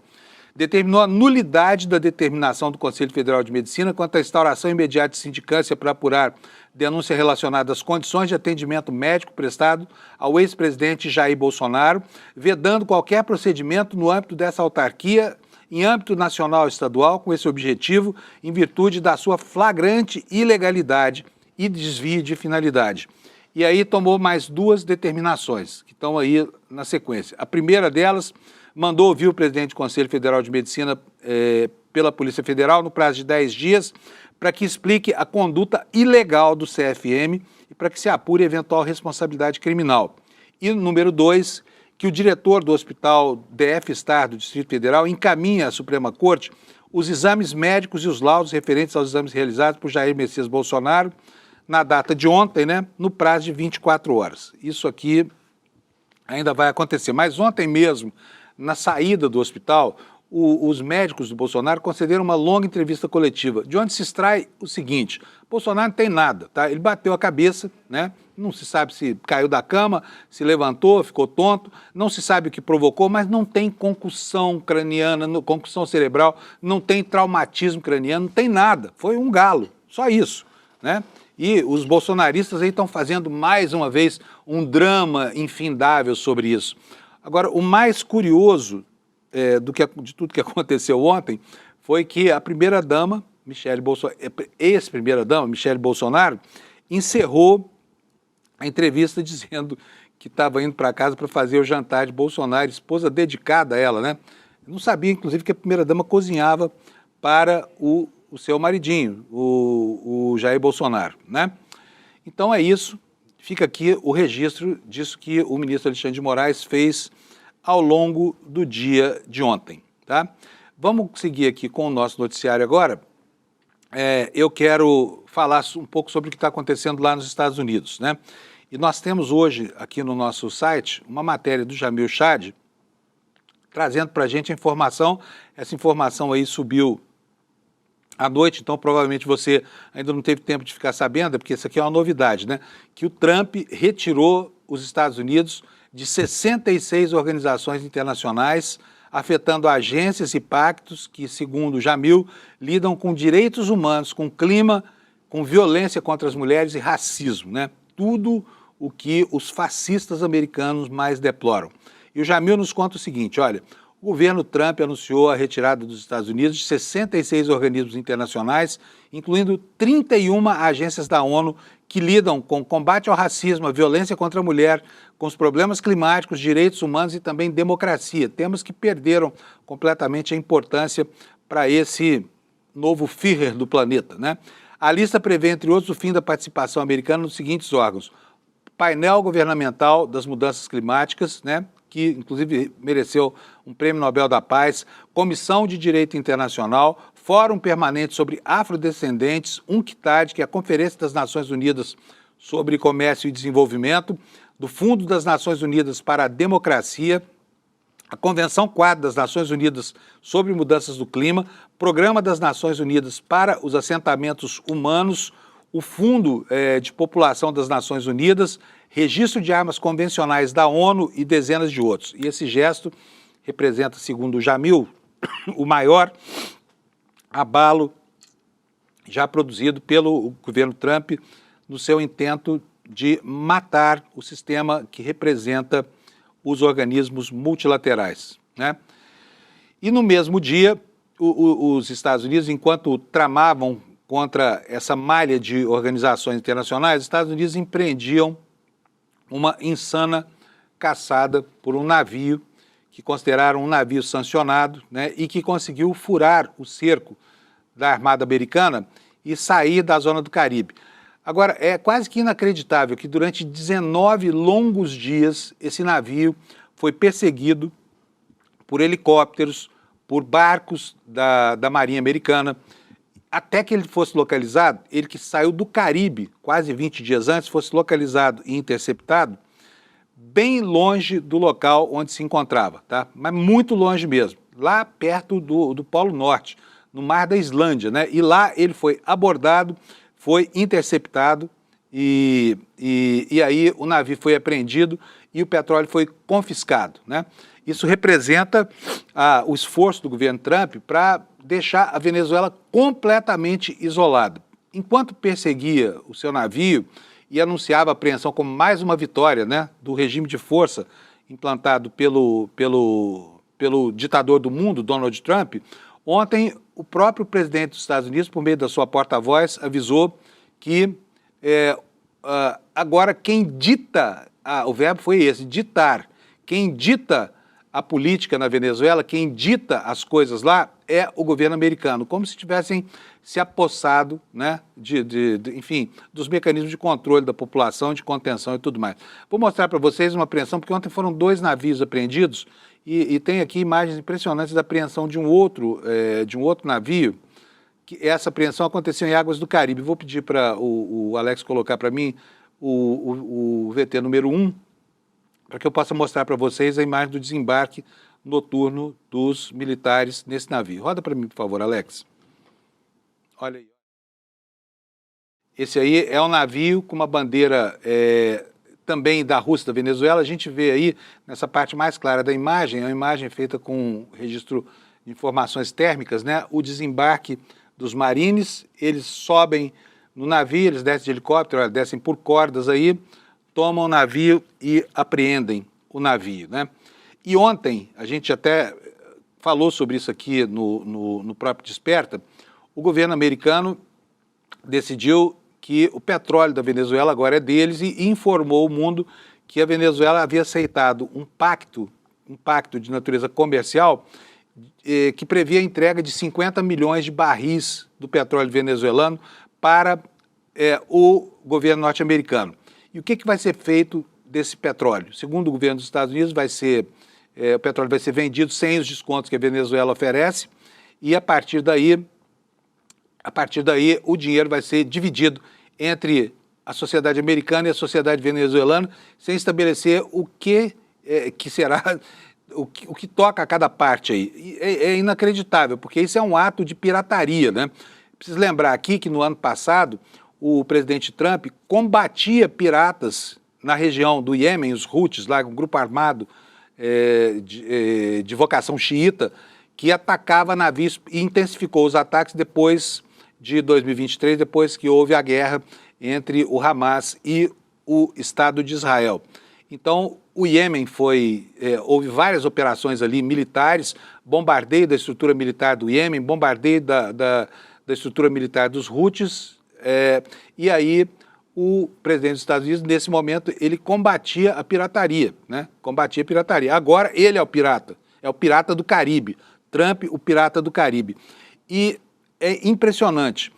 determinou a nulidade da determinação do Conselho Federal de Medicina quanto à instauração imediata de sindicância para apurar denúncia relacionada às condições de atendimento médico prestado ao ex-presidente Jair Bolsonaro, vedando qualquer procedimento no âmbito dessa autarquia, em âmbito nacional ou estadual, com esse objetivo, em virtude da sua flagrante ilegalidade e desvio de finalidade. E aí tomou mais 2 determinações, que estão aí na sequência. A primeira delas, mandou ouvir o presidente do Conselho Federal de Medicina pela Polícia Federal no prazo de 10 dias, para que explique a conduta ilegal do CFM e para que se apure eventual responsabilidade criminal. E número 2, que o diretor do Hospital DF Star do Distrito Federal encaminhe à Suprema Corte os exames médicos e os laudos referentes aos exames realizados por Jair Messias Bolsonaro na data de ontem, né, no prazo de 24 horas. Isso aqui ainda vai acontecer. Mas ontem mesmo, na saída do hospital, os médicos do Bolsonaro concederam uma longa entrevista coletiva, de onde se extrai o seguinte: Bolsonaro não tem nada, tá? Ele bateu a cabeça, né? Não se sabe se caiu da cama, se levantou, ficou tonto, não se sabe o que provocou, mas não tem concussão craniana, concussão cerebral, não tem traumatismo craniano, não tem nada. Foi um galo, só isso, né? E os bolsonaristas aí estão fazendo mais uma vez um drama infindável sobre isso. Agora, o mais curioso de tudo que aconteceu ontem foi que a primeira-dama, ex-primeira-dama, Michele Bolsonaro, encerrou a entrevista dizendo que estava indo para casa para fazer o jantar de Bolsonaro, esposa dedicada a ela, né? Eu não sabia, inclusive, que a primeira-dama cozinhava para o seu maridinho, o Jair Bolsonaro, né? Então é isso, fica aqui o registro disso que o ministro Alexandre de Moraes fez ao longo do dia de ontem, tá? Vamos seguir aqui com o nosso noticiário agora. Eu quero falar um pouco sobre o que está acontecendo lá nos Estados Unidos, né? E nós temos hoje aqui no nosso site uma matéria do Jamil Chad trazendo para a gente a informação. Essa informação aí subiu à noite, então provavelmente você ainda não teve tempo de ficar sabendo, porque isso aqui é uma novidade, né? Que o Trump retirou os Estados Unidos de 66 organizações internacionais, afetando agências e pactos que, segundo Jamil, lidam com direitos humanos, com clima, com violência contra as mulheres e racismo, né? Tudo o que os fascistas americanos mais deploram. E o Jamil nos conta o seguinte: olha, o governo Trump anunciou a retirada dos Estados Unidos de 66 organismos internacionais, incluindo 31 agências da ONU que lidam com combate ao racismo, a violência contra a mulher, com os problemas climáticos, direitos humanos e também democracia. Temas que perderam completamente a importância para esse novo Führer do planeta, né? A lista prevê, entre outros, o fim da participação americana nos seguintes órgãos: Painel Governamental das Mudanças Climáticas, né, que inclusive mereceu um Prêmio Nobel da Paz, Comissão de Direito Internacional, Fórum Permanente sobre Afrodescendentes, UNCTAD, que é a Conferência das Nações Unidas sobre Comércio e Desenvolvimento, do Fundo das Nações Unidas para a Democracia, a Convenção Quadro das Nações Unidas sobre Mudanças do Clima, Programa das Nações Unidas para os Assentamentos Humanos, o Fundo de População das Nações Unidas, Registro de Armas Convencionais da ONU e dezenas de outros. E esse gesto representa, segundo o Jamil, o maior abalo já produzido pelo governo Trump no seu intento de matar o sistema que representa os organismos multilaterais, né? E no mesmo dia, os Estados Unidos, enquanto tramavam contra essa malha de organizações internacionais, os Estados Unidos empreendiam uma insana caçada por um navio que consideraram um navio sancionado, né, e que conseguiu furar o cerco da Armada Americana e sair da zona do Caribe. Agora, é quase que inacreditável que durante 19 longos dias esse navio foi perseguido por helicópteros, por barcos da Marinha Americana, até que ele fosse localizado, ele que saiu do Caribe quase 20 dias antes, fosse localizado e interceptado bem longe do local onde se encontrava, tá? Mas muito longe mesmo, lá perto do Polo Norte, no Mar da Islândia, né? E lá ele foi abordado, foi interceptado e aí o navio foi apreendido e o petróleo foi confiscado, né? Isso representa o esforço do governo Trump para deixar a Venezuela completamente isolada. Enquanto perseguia o seu navio e anunciava a apreensão como mais uma vitória, né, do regime de força implantado pelo ditador do mundo, Donald Trump, ontem o próprio presidente dos Estados Unidos, por meio da sua porta-voz, avisou que agora quem dita, o verbo foi esse, ditar, quem dita a política na Venezuela, quem dita as coisas lá é o governo americano, como se tivessem se apossado, né, enfim, dos mecanismos de controle da população, de contenção e tudo mais. Vou mostrar para vocês uma apreensão, porque ontem foram 2 navios apreendidos e tem aqui imagens impressionantes da apreensão de um outro navio. Que essa apreensão aconteceu em águas do Caribe. Vou pedir para o Alex colocar para mim o VT número 1, para que eu possa mostrar para vocês a imagem do desembarque noturno dos militares nesse navio. Roda para mim, por favor, Alex. Olha aí. Esse aí é um navio com uma bandeira também da Rússia, da Venezuela. A gente vê aí, nessa parte mais clara da imagem, é uma imagem feita com registro de informações térmicas, né? O desembarque dos marines, eles sobem no navio, eles descem de helicóptero, descem por cordas aí, tomam o navio e apreendem o navio, né? E ontem, a gente até falou sobre isso aqui no próprio Desperta, o governo americano decidiu que o petróleo da Venezuela agora é deles e informou o mundo que a Venezuela havia aceitado um pacto de natureza comercial que previa a entrega de 50 milhões de barris do petróleo venezuelano para o governo norte-americano. E o que vai ser feito desse petróleo? Segundo o governo dos Estados Unidos, o petróleo vai ser vendido sem os descontos que a Venezuela oferece e a partir daí o dinheiro vai ser dividido entre a sociedade americana e a sociedade venezuelana, sem estabelecer o que será, o que toca a cada parte aí. É inacreditável, porque isso é um ato de pirataria, né? Preciso lembrar aqui que no ano passado o presidente Trump combatia piratas na região do Iêmen, os Houthis, lá um grupo armado de vocação xiita, que atacava navios e intensificou os ataques depois de 2023, depois que houve a guerra entre o Hamas e o Estado de Israel. Então, o Iêmen houve várias operações ali militares, bombardeio da estrutura militar do Iêmen, bombardeio da estrutura militar dos Houthis, e aí o presidente dos Estados Unidos, nesse momento, ele combatia a pirataria, né? Combatia a pirataria. Agora ele é o pirata do Caribe. Trump, o pirata do Caribe. E é impressionante,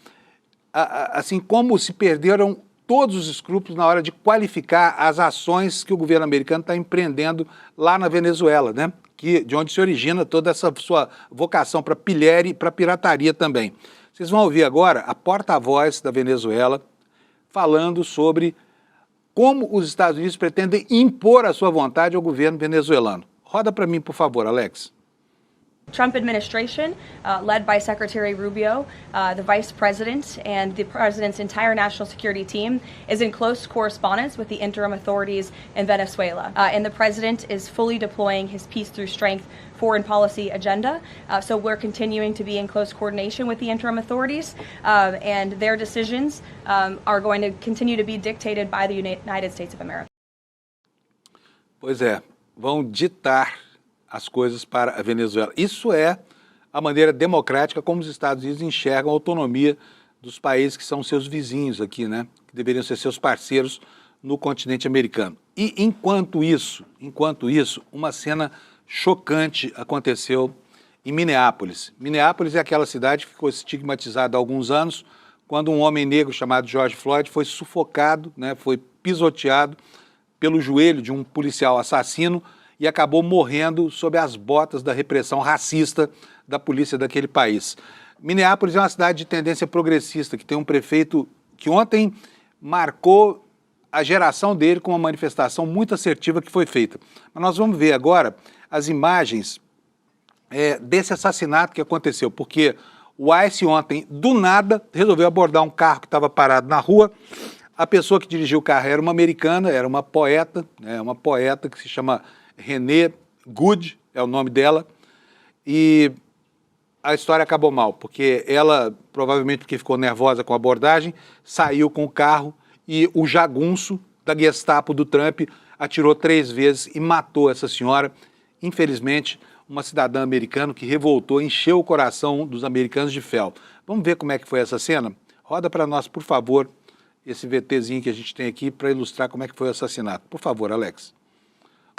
assim como se perderam todos os escrúpulos na hora de qualificar as ações que o governo americano está empreendendo lá na Venezuela, né? De onde se origina toda essa sua vocação para pilhéria e para pirataria também. Vocês vão ouvir agora a porta-voz da Venezuela falando sobre como os Estados Unidos pretendem impor a sua vontade ao governo venezuelano. Roda para mim, por favor, Alex. Trump administration, led by Secretary Rubio, the Vice President, and the President's entire national security team is in close correspondence with the interim authorities in Venezuela. And the President is fully deploying his peace through strength foreign policy agenda. So we're continuing to be in close coordination with the interim authorities, and their decisions are going to continue to be dictated by the United States of America. Pois é, vão ditar as coisas para a Venezuela. Isso é a maneira democrática como os Estados Unidos enxergam a autonomia dos países que são seus vizinhos aqui, né? Que deveriam ser seus parceiros no continente americano. E enquanto isso, uma cena chocante aconteceu em Minneapolis. Minneapolis é aquela cidade que ficou estigmatizada há alguns anos, quando um homem negro chamado George Floyd foi sufocado, né? Foi pisoteado pelo joelho de um policial assassino e acabou morrendo sob as botas da repressão racista da polícia daquele país. Minneapolis é uma cidade de tendência progressista, que tem um prefeito que ontem marcou a geração dele com uma manifestação muito assertiva que foi feita. Mas nós vamos ver agora as imagens desse assassinato que aconteceu, porque o ICE ontem, do nada, resolveu abordar um carro que estava parado na rua. A pessoa que dirigiu o carro era uma americana, era uma poeta, né, uma poeta que se chama Renée Good é o nome dela, e a história acabou mal, porque ela, provavelmente porque ficou nervosa com a abordagem, saiu com o carro e o jagunço da Gestapo do Trump atirou 3 vezes e matou essa senhora. Infelizmente, uma cidadã americana que revoltou, encheu o coração dos americanos de fel. Vamos ver como é que foi essa cena? Roda para nós, por favor, esse VTzinho que a gente tem aqui para ilustrar como é que foi o assassinato. Por favor, Alex.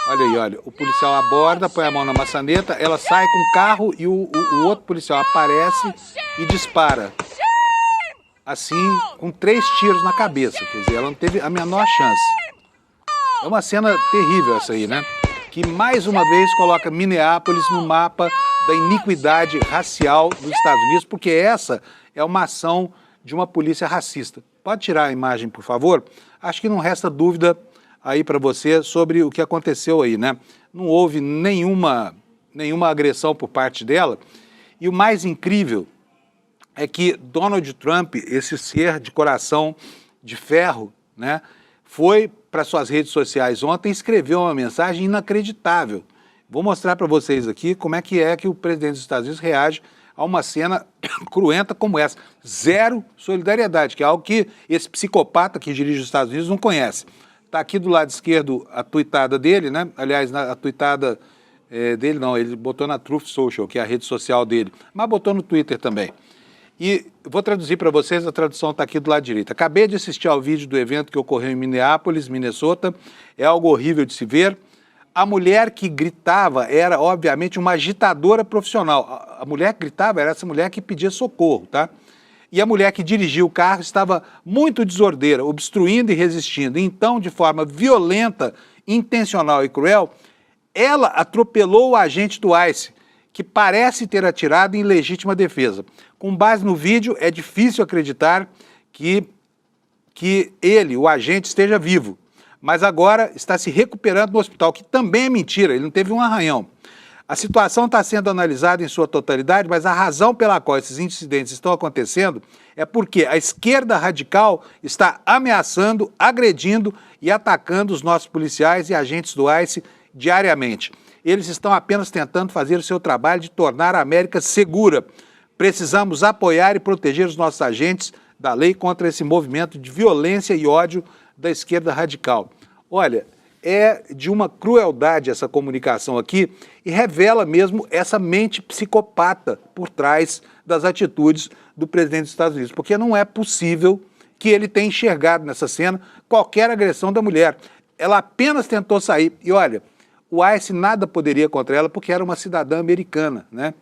Olha aí, olha, o policial aborda, põe a mão na maçaneta, ela sai com o carro e o outro policial aparece e dispara. Assim, com 3 tiros na cabeça, quer dizer, ela não teve a menor chance. É uma cena terrível essa aí, né? Que mais uma vez coloca Minneapolis no mapa da iniquidade racial dos Estados Unidos, porque essa é uma ação de uma polícia racista. Pode tirar a imagem, por favor? Acho que não resta dúvida aí para você sobre o que aconteceu aí, né? Não houve nenhuma agressão por parte dela. E o mais incrível é que Donald Trump, esse ser de coração de ferro, né, foi para suas redes sociais ontem e escreveu uma mensagem inacreditável. Vou mostrar para vocês aqui como é que o presidente dos Estados Unidos reage a uma cena cruenta como essa. Zero solidariedade, que é algo que esse psicopata que dirige os Estados Unidos não conhece. Está aqui do lado esquerdo a tuitada dele, né? Aliás, a tuitada dele não, ele botou na Truth Social, que é a rede social dele, mas botou no Twitter também. E vou traduzir para vocês, a tradução está aqui do lado direito. Acabei de assistir ao vídeo do evento que ocorreu em Minneapolis, Minnesota. É algo horrível de se ver. A mulher que gritava era, obviamente, uma agitadora profissional. A mulher que gritava era essa mulher que pedia socorro, tá? E a mulher que dirigia o carro estava muito desordeira, obstruindo e resistindo. Então, de forma violenta, intencional e cruel, ela atropelou o agente do ICE, que parece ter atirado em legítima defesa. Com base no vídeo, é difícil acreditar que ele, o agente, esteja vivo. Mas agora está se recuperando no hospital, que também é mentira, ele não teve um arranhão. A situação está sendo analisada em sua totalidade, mas a razão pela qual esses incidentes estão acontecendo é porque a esquerda radical está ameaçando, agredindo e atacando os nossos policiais e agentes do ICE diariamente. Eles estão apenas tentando fazer o seu trabalho de tornar a América segura. Precisamos apoiar e proteger os nossos agentes da lei contra esse movimento de violência e ódio da esquerda radical. Olha, é de uma crueldade essa comunicação aqui e revela mesmo essa mente psicopata por trás das atitudes do presidente dos Estados Unidos, porque não é possível que ele tenha enxergado nessa cena qualquer agressão da mulher. Ela apenas tentou sair e, olha, o ICE nada poderia contra ela porque era uma cidadã americana, né?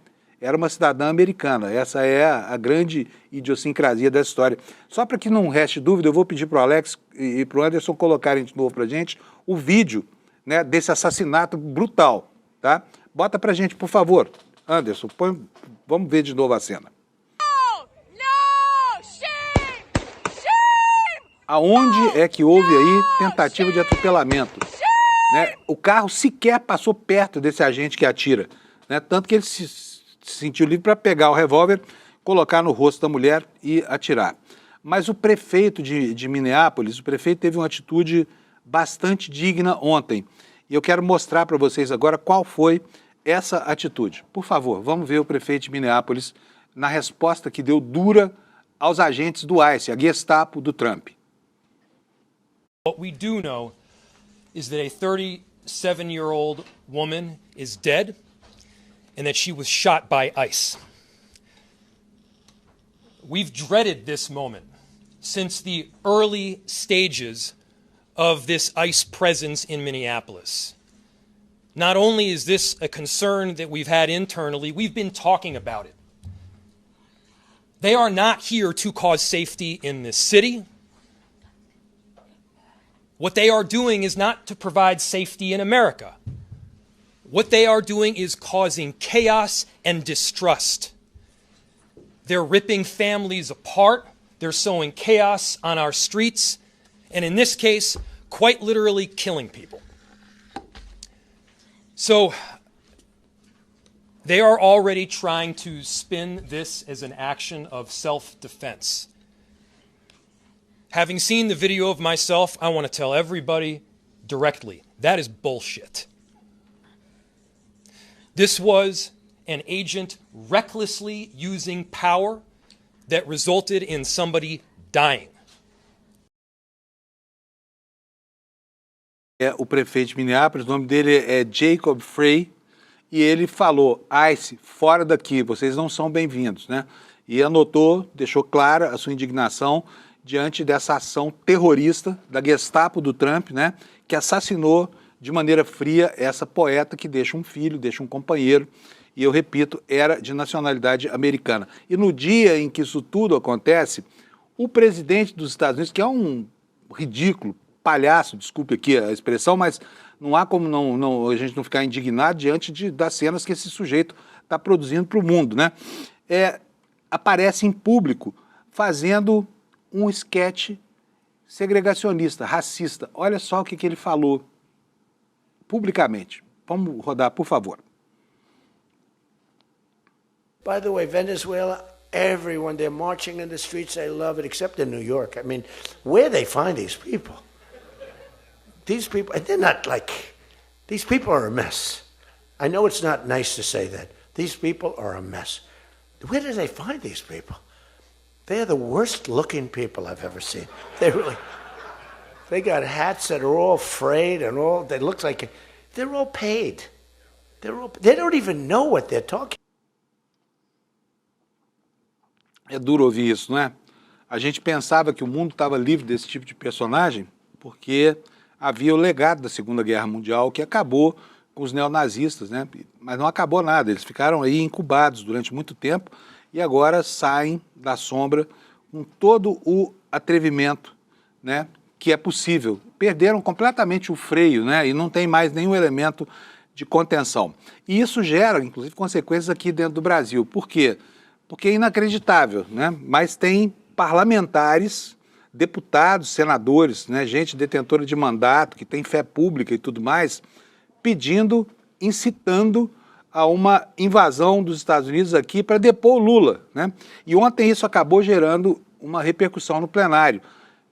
Era uma cidadã americana. Essa é a grande idiosincrasia dessa história. Só para que não reste dúvida, eu vou pedir para o Alex e para o Anderson colocarem de novo para a gente o vídeo, né, desse assassinato brutal, tá? Bota para a gente, por favor. Anderson, vamos ver de novo a cena. Aonde é que houve aí tentativa de atropelamento? Né? O carro sequer passou perto desse agente que atira, né? Tanto que ele se sentiu livre para pegar o revólver, colocar no rosto da mulher e atirar. Mas o prefeito de Minneapolis, o prefeito teve uma atitude bastante digna ontem. E eu quero mostrar para vocês agora qual foi essa atitude. Por favor, vamos ver o prefeito de Minneapolis na resposta que deu dura aos agentes do ICE, a Gestapo do Trump. What we do know is that a 37-year-old woman is dead and that she was shot by ICE. We've dreaded this moment since the early stages of this ICE presence in Minneapolis. Not only is this a concern that we've had internally, we've been talking about it. They are not here to cause safety in this city. What they are doing is not to provide safety in America. What they are doing is causing chaos and distrust. They're ripping families apart. They're sowing chaos on our streets. And in this case, quite literally killing people. So they are already trying to spin this as an action of self-defense. Having seen the video of myself, I want to tell everybody directly, that is bullshit. This was an agent recklessly using power that resulted in somebody dying. É o prefeito de Minneapolis, o nome dele é Jacob Frey, e ele falou: ICE, fora daqui, vocês não são bem-vindos, né? E anotou, deixou clara a sua indignação diante dessa ação terrorista da Gestapo do Trump, né? Que assassinou de maneira fria essa poeta que deixa um filho, deixa um companheiro, e eu repito, era de nacionalidade americana. E no dia em que isso tudo acontece, o presidente dos Estados Unidos, que é um ridículo, palhaço, desculpe aqui a expressão, mas não há como a gente não ficar indignado diante das cenas que esse sujeito está produzindo para o mundo, né? Aparece em público fazendo um esquete segregacionista, racista. Olha só o que ele falou publicamente. Vamos rodar, por favor. By the way, Venezuela, everyone, they're marching in the streets, they love it, except in New York. I mean, where they find these people? These people, and they're not like, these people are a mess. I know it's not nice to say that. These people are a mess. Where do they find these people? They're the worst looking people I've ever seen. They got hats that are all frayed and all, they look like, they're all paid. They don't even know what they're talking. É duro ouvir isso, não é? A gente pensava que o mundo estava livre desse tipo de personagem porque havia o legado da Segunda Guerra Mundial que acabou com os neonazistas, né? Mas não acabou nada, eles ficaram aí incubados durante muito tempo e agora saem da sombra com todo o atrevimento, né, que é possível. Perderam completamente o freio, né, e não tem mais nenhum elemento de contenção. E isso gera, inclusive, consequências aqui dentro do Brasil. Por quê? Porque é inacreditável, né? Mas tem parlamentares, deputados, senadores, né, gente detentora de mandato, que tem fé pública e tudo mais, pedindo, incitando a uma invasão dos Estados Unidos aqui para depor o Lula, né? E ontem isso acabou gerando uma repercussão no plenário.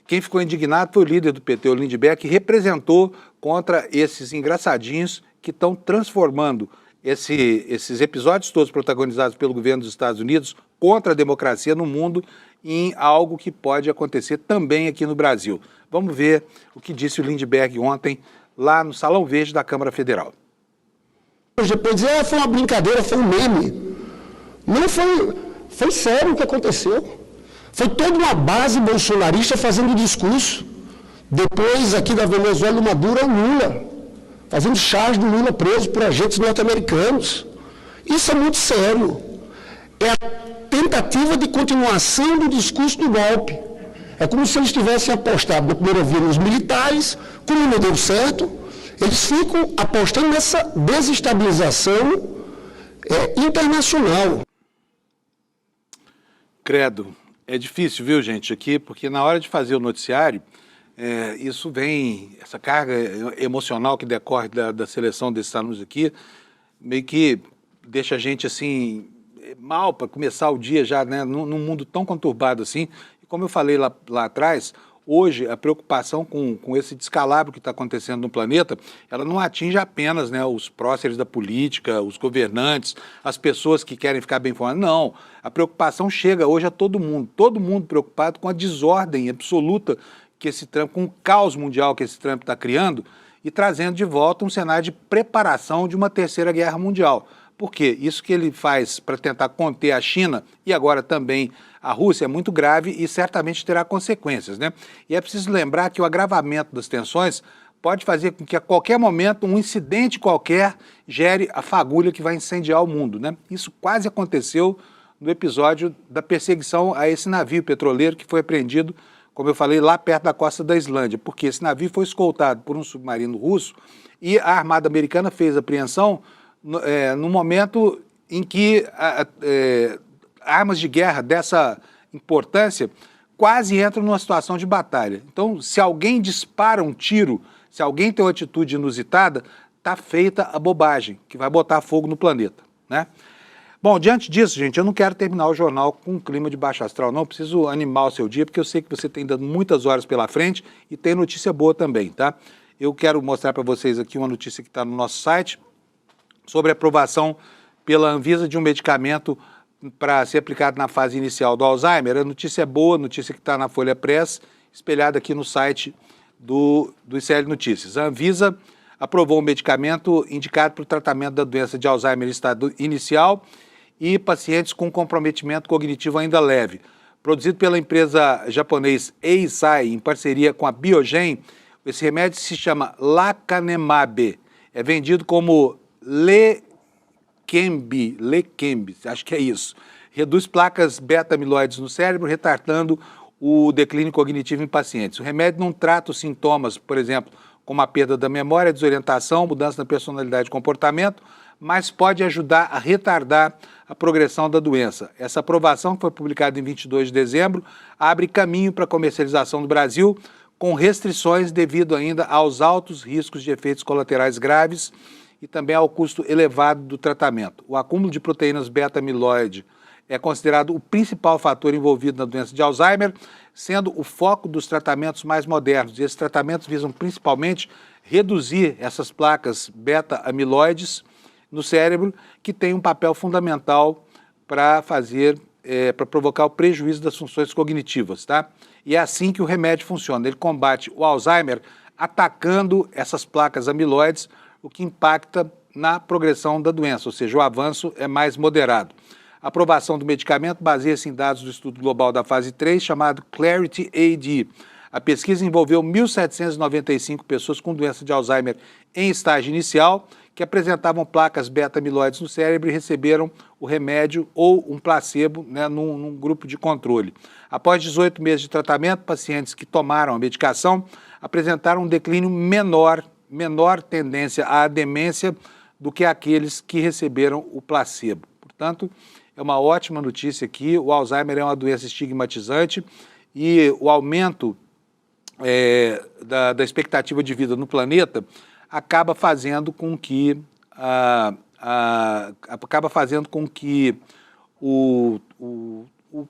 Quem ficou indignado foi o líder do PT, o Lindbergh, que representou contra esses engraçadinhos que estão transformando esses episódios todos protagonizados pelo governo dos Estados Unidos contra a democracia no mundo em algo que pode acontecer também aqui no Brasil. Vamos ver o que disse o Lindbergh ontem lá no Salão Verde da Câmara Federal. Depois dizer, foi uma brincadeira, foi um meme. Não foi sério o que aconteceu. Foi toda uma base bolsonarista fazendo discurso. Depois, aqui da Venezuela, o Maduro é o Lula, fazendo charge do Lula preso por agentes norte-americanos. Isso é muito sério. É a tentativa de continuação do discurso do golpe. É como se eles tivessem apostado na primeira via nos militares, como não deu certo, eles ficam apostando nessa desestabilização internacional. Credo. É difícil, viu, gente, aqui, porque na hora de fazer o noticiário, isso vem, essa carga emocional que decorre da seleção desses alunos aqui, meio que deixa a gente, assim, mal para começar o dia já, né, num mundo tão conturbado assim. E como eu falei lá atrás, hoje a preocupação com esse descalabro que está acontecendo no planeta, ela não atinge apenas, né, os próceres da política, os governantes, as pessoas que querem ficar bem informadas. Não, a preocupação chega hoje a todo mundo preocupado com a desordem absoluta que esse Trump, com o caos mundial que esse Trump está criando e trazendo de volta um cenário de preparação de uma terceira guerra mundial. Por quê? Isso que ele faz para tentar conter a China e agora também a Rússia é muito grave e certamente terá consequências, né? E é preciso lembrar que o agravamento das tensões pode fazer com que a qualquer momento um incidente qualquer gere a fagulha que vai incendiar o mundo, né? Isso quase aconteceu no episódio da perseguição a esse navio petroleiro que foi apreendido, como eu falei, lá perto da costa da Islândia, porque esse navio foi escoltado por um submarino russo e a Armada Americana fez a apreensão no momento em que armas de guerra dessa importância quase entram numa situação de batalha. Então, se alguém dispara um tiro, se alguém tem uma atitude inusitada, está feita a bobagem, que vai botar fogo no planeta, né? Bom, diante disso, gente, eu não quero terminar o jornal com um clima de baixo astral, não. Eu preciso animar o seu dia, porque eu sei que você tem dando muitas horas pela frente e tem notícia boa também, tá? Eu quero mostrar para vocês aqui uma notícia que está no nosso site, sobre a aprovação pela Anvisa de um medicamento para ser aplicado na fase inicial do Alzheimer. A notícia é boa, a notícia que está na Folha Press, espelhada aqui no site do ICL Notícias. A Anvisa aprovou um medicamento indicado para o tratamento da doença de Alzheimer em estado inicial e pacientes com comprometimento cognitivo ainda leve. Produzido pela empresa japonesa Eisai, em parceria com a Biogen, esse remédio se chama Lecanemab. É vendido como Leqembi, acho que é isso. Reduz placas beta-amiloides no cérebro, retardando o declínio cognitivo em pacientes. O remédio não trata os sintomas, por exemplo, como a perda da memória, desorientação, mudança na personalidade e comportamento, mas pode ajudar a retardar a progressão da doença. Essa aprovação, que foi publicada em 22 de dezembro, abre caminho para a comercialização no Brasil, com restrições devido ainda aos altos riscos de efeitos colaterais graves e também ao custo elevado do tratamento. O acúmulo de proteínas beta-amiloide é considerado o principal fator envolvido na doença de Alzheimer, sendo o foco dos tratamentos mais modernos. E esses tratamentos visam principalmente reduzir essas placas beta-amiloides no cérebro, que tem um papel fundamental para provocar o prejuízo das funções cognitivas, tá? E é assim que o remédio funciona. Ele combate o Alzheimer atacando essas placas amiloides, o que impacta na progressão da doença, ou seja, o avanço é mais moderado. A aprovação do medicamento baseia-se em dados do estudo global da fase 3, chamado Clarity AD. A pesquisa envolveu 1.795 pessoas com doença de Alzheimer em estágio inicial, que apresentavam placas beta-amiloides no cérebro e receberam o remédio ou um placebo, né, num grupo de controle. Após 18 meses de tratamento, pacientes que tomaram a medicação apresentaram um declínio menor tendência à demência do que aqueles que receberam o placebo. Portanto, é uma ótima notícia aqui. O Alzheimer é uma doença estigmatizante e o aumento da expectativa de vida no planeta acaba fazendo com que o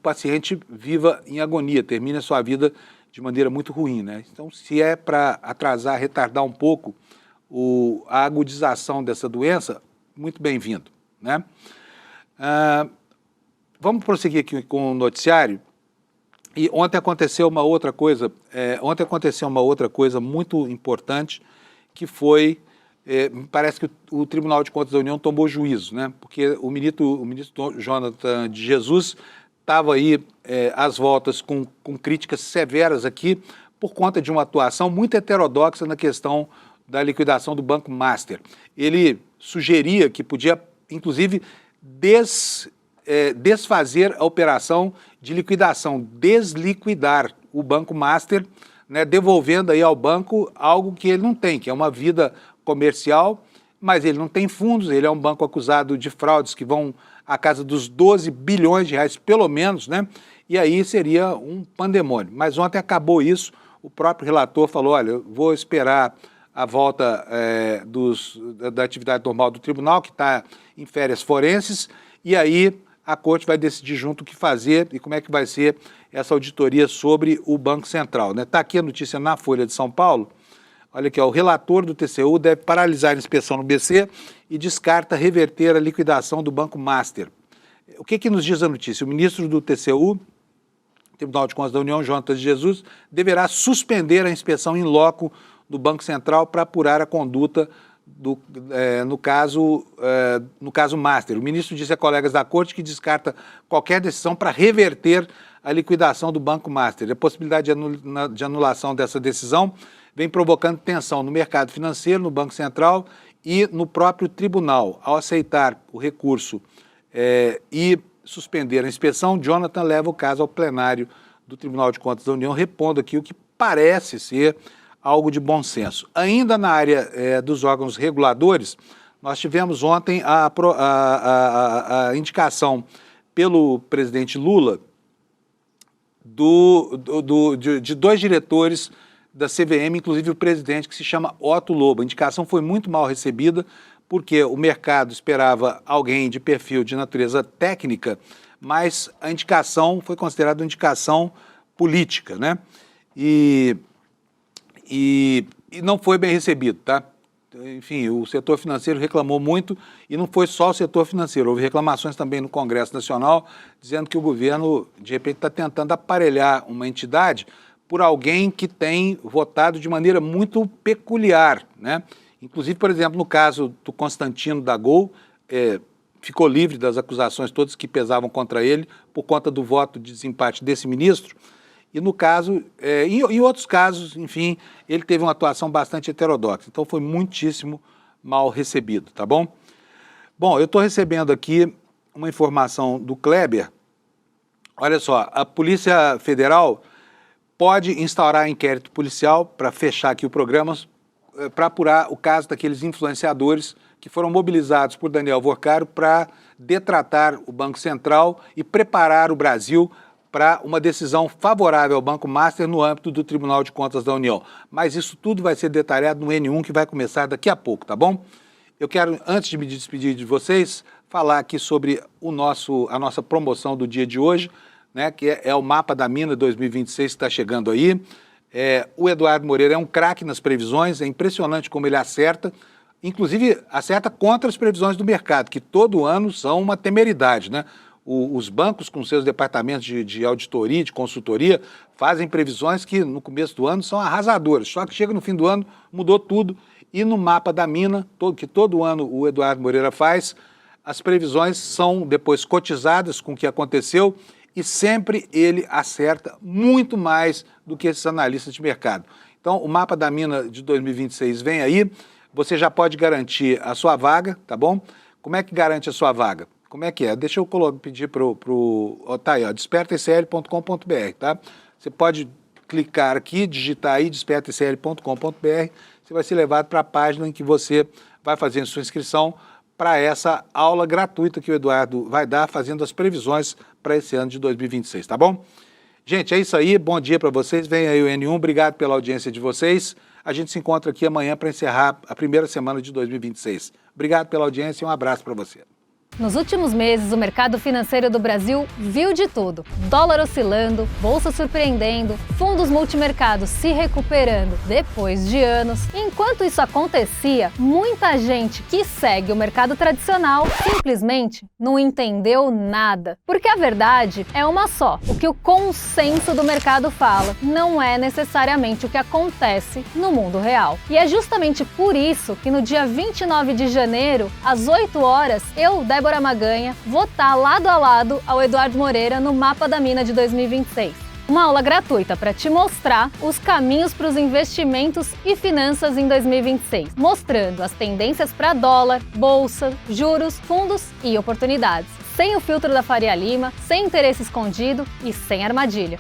paciente viva em agonia, termine a sua vida de maneira muito ruim, né? Então, se é para atrasar, retardar um pouco a agudização dessa doença, muito bem-vindo, né? Vamos prosseguir aqui com o noticiário. E ontem aconteceu uma outra coisa muito importante, que foi, parece que o Tribunal de Contas da União tomou juízo, né? Porque o ministro Jonathan de Jesus estava aí às voltas com críticas severas aqui por conta de uma atuação muito heterodoxa na questão da liquidação do Banco Master. Ele sugeria que podia, inclusive, desfazer a operação de liquidação, desliquidar o Banco Master, né, devolvendo aí ao banco algo que ele não tem, que é uma vida comercial, mas ele não tem fundos, ele é um banco acusado de fraudes que vão à casa dos 12 bilhões de reais, pelo menos, né? E aí seria um pandemônio. Mas ontem acabou isso, o próprio relator falou, olha, eu vou esperar a volta da atividade normal do tribunal, que está em férias forenses, e aí a corte vai decidir junto o que fazer e como é que vai ser essa auditoria sobre o Banco Central, né? Está aqui a notícia na Folha de São Paulo. Olha aqui, ó, o relator do TCU deve paralisar a inspeção no BC e descarta reverter a liquidação do Banco Master. O que nos diz a notícia? O ministro do TCU, Tribunal de Contas da União, Jonathan de Jesus, deverá suspender a inspeção in loco do Banco Central para apurar a conduta no caso Master. O ministro disse a colegas da corte que descarta qualquer decisão para reverter a liquidação do Banco Master. A possibilidade de anulação dessa decisão vem provocando tensão no mercado financeiro, no Banco Central e no próprio tribunal. Ao aceitar o recurso e suspender a inspeção, Jonathan leva o caso ao plenário do Tribunal de Contas da União, repondo aqui o que parece ser algo de bom senso. Ainda na área dos órgãos reguladores, nós tivemos ontem a indicação pelo presidente Lula de dois diretores da CVM, inclusive o presidente, que se chama Otto Lobo. A indicação foi muito mal recebida, porque o mercado esperava alguém de perfil de natureza técnica, mas a indicação foi considerada uma indicação política, né? E não foi bem recebido, tá? enfim, o setor financeiro reclamou muito, e não foi só o setor financeiro, houve reclamações também no Congresso Nacional, dizendo que o governo, de repente, está tentando aparelhar uma entidade por alguém que tem votado de maneira muito peculiar, né? Inclusive, por exemplo, no caso do Constantino da Gol, ficou livre das acusações todas que pesavam contra ele por conta do voto de desempate desse ministro. E no caso, em outros casos, enfim, ele teve uma atuação bastante heterodoxa. Então foi muitíssimo mal recebido, tá bom? Bom, eu estou recebendo aqui uma informação do Kleber. Olha só, a Polícia Federal pode instaurar inquérito policial para fechar aqui o programa, para apurar o caso daqueles influenciadores que foram mobilizados por Daniel Vorcaro para detratar o Banco Central e preparar o Brasil para uma decisão favorável ao Banco Master no âmbito do Tribunal de Contas da União. Mas isso tudo vai ser detalhado no N1, que vai começar daqui a pouco, tá bom? Eu quero, antes de me despedir de vocês, falar aqui sobre a nossa promoção do dia de hoje, né, que é o Mapa da Mina 2026 que está chegando aí. O Eduardo Moreira é um craque nas previsões, é impressionante como ele acerta, inclusive acerta contra as previsões do mercado, que todo ano são uma temeridade, né? Os bancos, com seus departamentos de auditoria, de consultoria, fazem previsões que no começo do ano são arrasadoras, só que chega no fim do ano, mudou tudo, e no Mapa da Mina, que todo ano o Eduardo Moreira faz, as previsões são depois cotizadas com o que aconteceu, e sempre ele acerta muito mais do que esses analistas de mercado. Então, o Mapa da Mina de 2026 vem aí, você já pode garantir a sua vaga, tá bom? Como é que garante a sua vaga? Como é que é? Deixa eu pedir tá aí, ó, despertaicl.com.br, tá? Você pode clicar aqui, digitar aí, despertaicl.com.br, você vai ser levado para a página em que você vai fazer a sua inscrição para essa aula gratuita que o Eduardo vai dar, fazendo as previsões para esse ano de 2026, tá bom? Gente, é isso aí, bom dia para vocês, vem aí o N1, obrigado pela audiência de vocês. A gente se encontra aqui amanhã para encerrar a primeira semana de 2026. Obrigado pela audiência e um abraço para você. Nos últimos meses, o mercado financeiro do Brasil viu de tudo. Dólar oscilando, bolsa surpreendendo, fundos multimercados se recuperando depois de anos. Enquanto isso acontecia, muita gente que segue o mercado tradicional simplesmente não entendeu nada. Porque a verdade é uma só. O que o consenso do mercado fala não é necessariamente o que acontece no mundo real. E é justamente por isso que no dia 29 de janeiro, às 8 horas, eu, Débora Maganha, vou estar lado a lado ao Eduardo Moreira no Mapa da Mina de 2026. Uma aula gratuita para te mostrar os caminhos para os investimentos e finanças em 2026, mostrando as tendências para dólar, bolsa, juros, fundos e oportunidades, sem o filtro da Faria Lima, sem interesse escondido e sem armadilha.